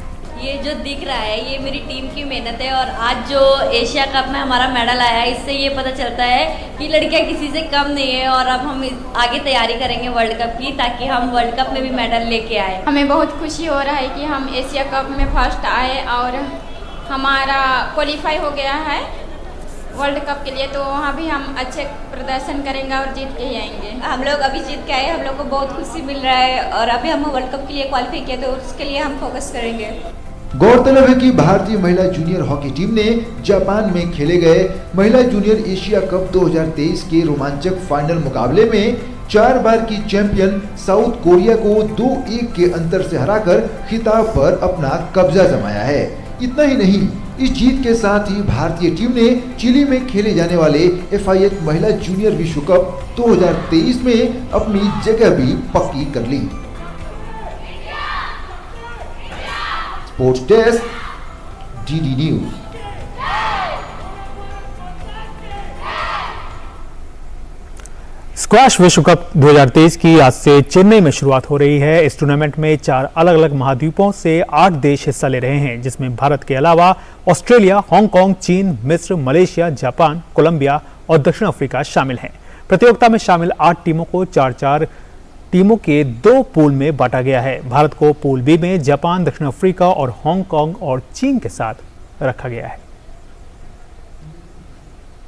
ये जो दिख रहा है ये मेरी टीम की मेहनत है, और आज जो एशिया कप में हमारा मेडल आया है, इससे ये पता चलता है कि लड़कियां किसी से कम नहीं है। और अब हम आगे तैयारी करेंगे वर्ल्ड कप की, ताकि हम वर्ल्ड कप में भी मेडल लेके आए। हमें बहुत खुशी हो रहा है कि हम एशिया कप में फर्स्ट आए और हमारा क्वालिफाई हो गया है वर्ल्ड कप के लिए, तो वहाँ भी हम अच्छे प्रदर्शन करेंगे और जीत के ही आएंगे। हम लोग अभी जीत के आए, हम लोग को बहुत खुशी मिल रहा है, और अभी हम वर्ल्ड कप के लिए क्वालिफाई किया, तो उसके लिए हम फोकस करेंगे। गौरतलब है कि भारतीय महिला जूनियर हॉकी टीम ने जापान में खेले गए महिला जूनियर एशिया कप 2023 के रोमांचक फाइनल मुकाबले में 4 बार की चैंपियन साउथ कोरिया को 2-1 के अंतर से हराकर खिताब पर अपना कब्जा जमाया है। इतना ही नहीं, इस जीत के साथ ही भारतीय टीम ने चिली में खेले जाने वाले FIH महिला जूनियर विश्व कप 2023 में अपनी जगह भी पक्की कर ली। Sports desk, DD news. Squash विश्व कप 2023 की आज से चेन्नई में शुरुआत हो रही है। इस टूर्नामेंट में 4 अलग अलग महाद्वीपों से 8 देश हिस्सा ले रहे हैं, जिसमें भारत के अलावा ऑस्ट्रेलिया, हांगकांग, चीन, मिस्र, मलेशिया, जापान, कोलंबिया और दक्षिण अफ्रीका शामिल हैं। प्रतियोगिता में शामिल 8 टीमों को 4-4 टीमों के 2 पूल में बांटा गया है। भारत को पूल बी में जापान, दक्षिण अफ्रीका और हांगकांग और चीन के साथ रखा गया है।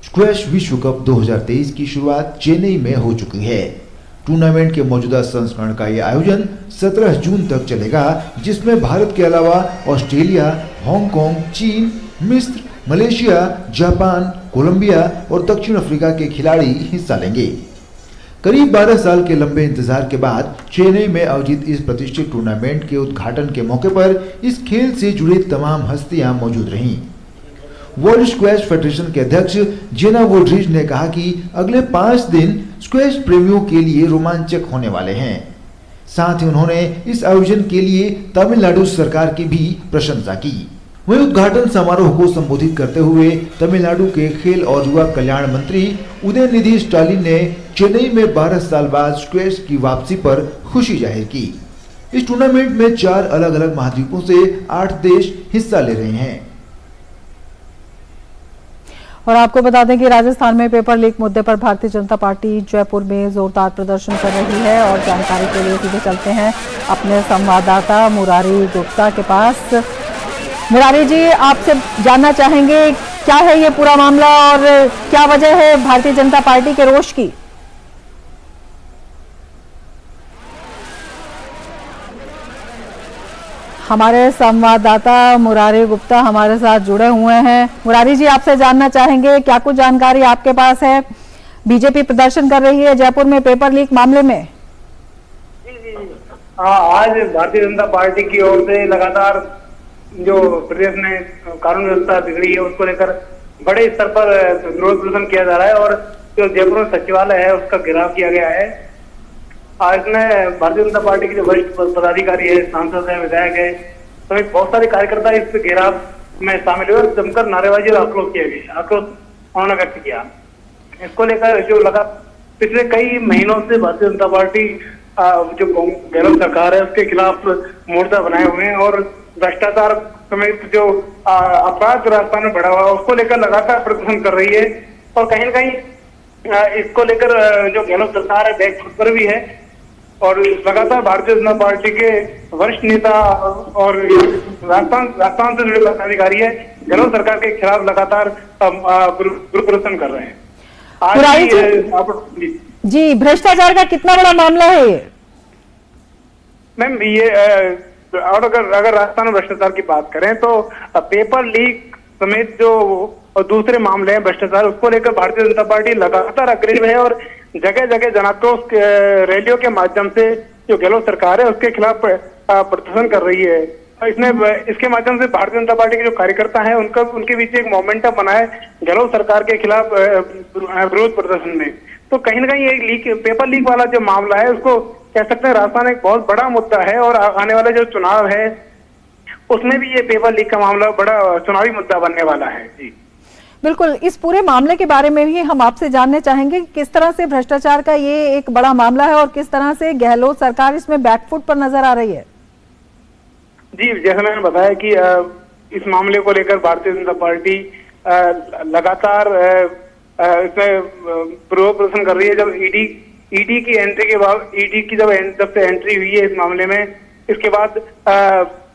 स्क्वैश विश्व कप 2023 की शुरुआत चेन्नई में हो चुकी है। टूर्नामेंट के मौजूदा संस्करण का यह आयोजन 17 जून तक चलेगा, जिसमें भारत के अलावा ऑस्ट्रेलिया, हांगकांग, चीन, मिस्र, मलेशिया, जापान, कोलंबिया और दक्षिण अफ्रीका के खिलाड़ी हिस्सा लेंगे। करीब 12 साल के लंबे इंतजार के बाद चेन्नई में आयोजित इस प्रतिष्ठित टूर्नामेंट के उद्घाटन के मौके पर इस खेल से जुड़ी तमाम हस्तियां मौजूद रहीं। वर्ल्ड स्क्वैश फेडरेशन के अध्यक्ष जेना वोल्ड्रिज ने कहा कि अगले 5 दिन स्क्वैश प्रेमियों के लिए रोमांचक होने वाले हैं। साथ ही उन्होंने इस आयोजन के लिए तमिलनाडु सरकार की भी प्रशंसा की। वहीं उद्घाटन समारोह को संबोधित करते हुए तमिलनाडु के खेल और युवा कल्याण मंत्री उदयनिधि स्टालिन ने चेन्नई में 12 साल बाद स्क्वैश की वापसी पर खुशी जाहिर की। इस टूर्नामेंट में 4 अलग अलग महाद्वीपों से 8 देश हिस्सा ले रहे हैं। और आपको बता दें कि राजस्थान में पेपर लीक मुद्दे पर भारतीय जनता पार्टी जयपुर में जोरदार प्रदर्शन कर रही है। और जानकारी के लिए सीधे चलते हैं अपने संवाददाता मुरारी गुप्ता के पास। मुरारी जी, आपसे जानना चाहेंगे क्या है ये पूरा मामला और क्या वजह है भारतीय जनता पार्टी के रोष की? हमारे संवाददाता मुरारी गुप्ता हमारे साथ जुड़े हुए हैं। मुरारी जी, आपसे जानना चाहेंगे क्या कुछ जानकारी आपके पास है? बीजेपी प्रदर्शन कर रही है जयपुर में पेपर लीक मामले में। आज भारतीय जनता पार्टी की ओर से लगातार जो प्रदेश में कानून व्यवस्था बिगड़ी है उसको लेकर बड़े स्तर पर विरोध प्रदर्शन किया जा रहा है और जो जयपुर सचिवालय है उसका घेराव किया गया है। आज में भारतीय जनता पार्टी के जो वरिष्ठ पदाधिकारी है, सांसद है, विधायक है, समेत बहुत सारे कार्यकर्ता इस घेराव में शामिल हुए और जमकर नारेबाजी और आक्रोश किया गया। आक्रोश उन्होंने व्यक्त किया। इसको लेकर जो लगा पिछले कई महीनों से भारतीय जनता पार्टी जो गहलोत सरकार है उसके खिलाफ मोर्चा बनाए हुए हैं और भ्रष्टाचार समेत जो अपराध राजस्थान में बढ़ा हुआ है उसको लेकर लगातार प्रदर्शन कर रही है। और कहीं न कहीं इसको लेकर जो गहलोत सरकार है बैकफुट पर भी है और लगातार भारतीय जनता पार्टी के वरिष्ठ नेता और राजस्थान से जुड़े पदाधिकारी है गहलोत सरकार के खिलाफ लगातार विरोध प्रदर्शन कर रहे हैं। जी, भ्रष्टाचार का कितना बड़ा मामला है ये? मैम ये और अगर राजस्थान में भ्रष्टाचार की बात करें तो पेपर लीक समेत जो दूसरे मामले हैं भ्रष्टाचार उसको लेकर भारतीय जनता पार्टी लगातार अग्रेसिव है और जगह जगह जनाक्रोश रैलियों के माध्यम से जो गहलोत सरकार है उसके खिलाफ प्रदर्शन कर रही है। इसके माध्यम से भारतीय जनता पार्टी के जो कार्यकर्ता हैं उनके बीच एक मोमेंटम बना है गहलोत सरकार के खिलाफ विरोध प्रदर्शन में। तो कहीं ना कहीं एक पेपर लीक वाला जो मामला है उसको कह सकते हैं राजस्थान एक बहुत बड़ा मुद्दा है और आने वाले जो चुनाव है उसमें भी ये पेपर लीक का मामला बड़ा चुनावी मुद्दा बनने वाला है। जी बिल्कुल, इस पूरे मामले के बारे में भी हम आपसे जानने चाहेंगे कि किस तरह से भ्रष्टाचार का ये एक बड़ा मामला है और किस तरह से गहलोत सरकार इसमें बैकफुट पर नजर आ रही है। जी, जैसा मैंने बताया कि इस मामले को लेकर भारतीय जनता पार्टी लगातार इसमें विरोध प्रदर्शन कर रही है। जब ईडी की एंट्री के बाद जब से एंट्री हुई है इस मामले में, इसके बाद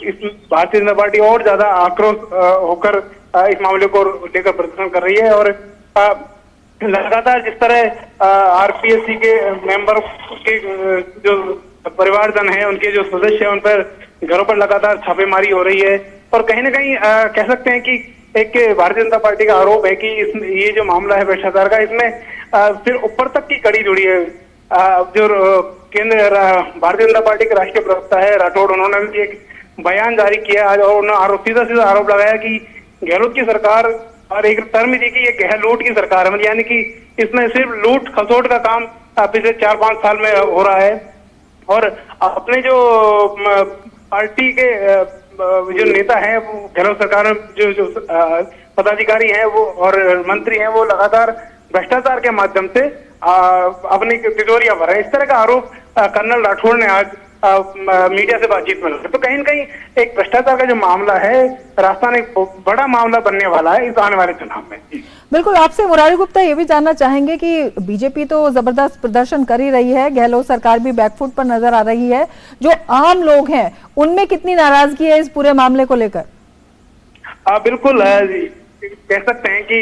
इस भारतीय जनता पार्टी और ज्यादा आक्रोश होकर इस मामले को लेकर प्रदर्शन कर रही है और लगातार जिस तरह आरपीएससी के मेंबर के जो परिवारजन है उनके जो सदस्य हैं उन पर घरों पर लगातार छापेमारी हो रही है और कहीं ना कहीं कह सकते हैं कि एक भारतीय जनता पार्टी का आरोप है कि ये जो मामला है भ्रष्टाचार का इसमें फिर ऊपर तक की कड़ी जुड़ी है। जो केंद्र भारतीय जनता पार्टी के राष्ट्रीय प्रवक्ता है राठौड़, उन्होंने भी एक बयान जारी किया और उन्होंने सीधा आरोप लगाया कि गहलोत की सरकार और एक टर्म थी कि ये गहलोत की सरकार है, मतलब यानी कि इसमें सिर्फ लूट खसोट का काम पिछले 4-5 साल में हो रहा है। और अपने जो पार्टी के जो नेता हैं, गहलोत सरकार में जो पदाधिकारी हैं वो और मंत्री हैं, वो लगातार भ्रष्टाचार के माध्यम से अपनी तिजोरियां भर रहे हैं। इस तरह का आरोप कर्नल राठौड़ ने आज मीडिया से बातचीत में लगाया। तो कहीं न कहीं एक भ्रष्टाचार का जो मामला है राजस्थान एक बड़ा मामला बनने वाला है इस आने वाले चुनाव में। बिल्कुल, आपसे मुरारी गुप्ता ये भी जानना चाहेंगे कि बीजेपी तो जबरदस्त प्रदर्शन कर ही रही है, गहलोत सरकार भी बैकफुट पर नजर आ रही है, जो आम लोग हैं उनमें कितनी नाराजगी है इस पूरे मामले को लेकर? बिल्कुल कह सकते हैं कि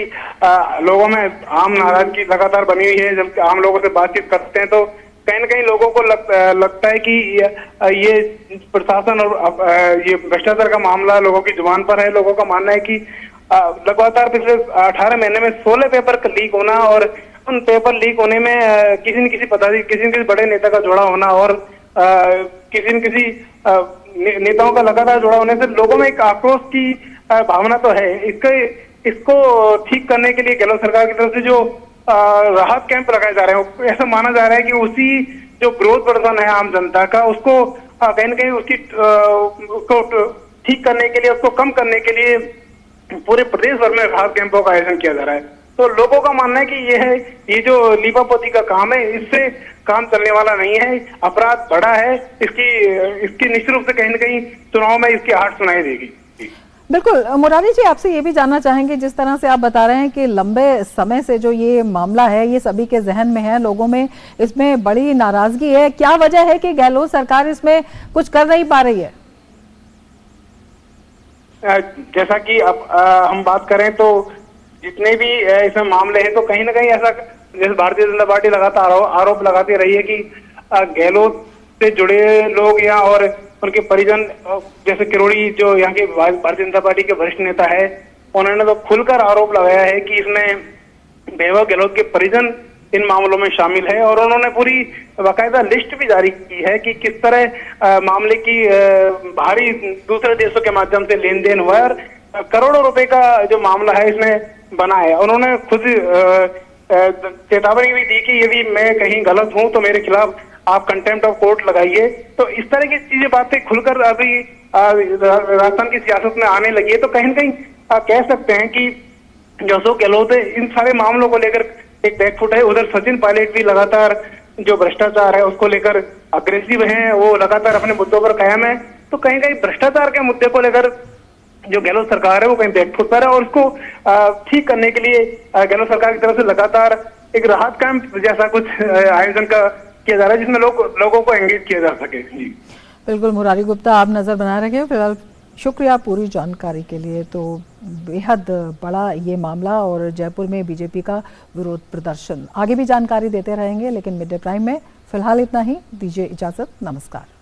लोगों में आम नाराजगी लगातार बनी हुई है। जब आम लोगों से बातचीत करते हैं तो कहीं न कहीं लोगों को लगता है कि ये प्रशासन और ये भ्रष्टाचार का मामला लोगों की जुबान पर है। लोगों का मानना है कि लगातार पिछले 18 महीने में 16 पेपर का लीक होना और उन पेपर लीक होने में किसी न किसी बड़े नेता का जुड़ा होना और किसी न किसी नेताओं का लगातार जुड़ा होने से लोगों में एक आक्रोश की भावना तो है। इसको ठीक करने के लिए गहलोत सरकार की तरफ से जो राहत कैंप लगाए जा रहे हैं, ऐसा माना जा रहा है कि उसी जो विरोध प्रदर्शन है आम जनता का, उसको कहीं न कहीं उसको ठीक करने के लिए, उसको कम करने के लिए पूरे प्रदेश भर में राहत कैंपों का आयोजन किया जा रहा है। तो लोगों का मानना है कि ये जो लीपापोती का काम है, इससे काम चलने वाला नहीं है। अपराध बढ़ा है, इसकी निश्चित रूप से कहीं न कहीं चुनाव में इसकी हार सुनाई देगी। बिल्कुल, मुरारी जी आपसे ये भी जानना चाहेंगे, जिस तरह से आप बता रहे हैं कि लंबे समय से जो ये मामला है ये सभी के जहन में है, लोगों में इसमें बड़ी नाराजगी है, क्या वजह है कि गहलोत सरकार इसमें कुछ कर नहीं पा रही है? जैसा कि अब हम बात करें तो जितने भी इसमें मामले हैं तो कहीं ना कहीं ऐसा, जैसे भारतीय जनता पार्टी लगातार आरोप लगाती रही है कि गहलोत से जुड़े लोग या और उनके परिजन, जैसे किरोड़ी जो यहाँ के भारतीय जनता पार्टी के वरिष्ठ नेता है, उन्होंने तो खुलकर आरोप लगाया है कि इसमें वैभव गहलोत के परिजन इन मामलों में शामिल है। और उन्होंने पूरी बाकायदा लिस्ट भी जारी की है कि किस तरह मामले की भारी दूसरे देशों के माध्यम से लेन देन हुआ है और करोड़ों रुपए का जो मामला है इसमें बना है। उन्होंने खुद चेतावनी भी दी कि यदि मैं कहीं गलत हूं तो मेरे खिलाफ आप कंटेम्प्ट ऑफ कोर्ट लगाइए। तो इस तरह की चीजें बातें खुलकर अभी राजस्थान की सियासत में आने लगी है। तो कहीं न कहीं कह सकते हैं कि जो अशोक गहलोत है इन सारे मामलों को लेकर एक बैकफुट है। उधर सचिन पायलट भी लगातार जो भ्रष्टाचार है उसको लेकर अग्रेसिव हैं, वो लगातार अपने मुद्दों पर कायम है। तो कहीं कहीं भ्रष्टाचार के मुद्दे को लेकर जो गहलोत सरकार है वो कहीं बैकफुट पर है और उसको ठीक करने के लिए गहलोत सरकार की तरफ से लगातार एक राहत कैंप जैसा कुछ आयोजन किया जा रहा है जिसमें लोगों को एंगेज किया जा सके। बिल्कुल मुरारी गुप्ता, आप नजर बनाए रखें। फिलहाल शुक्रिया पूरी जानकारी के लिए। तो बेहद बड़ा ये मामला और जयपुर में बीजेपी का विरोध प्रदर्शन, आगे भी जानकारी देते रहेंगे, लेकिन मिड डे प्राइम में फिलहाल इतना ही। दीजिए इजाजत, नमस्कार।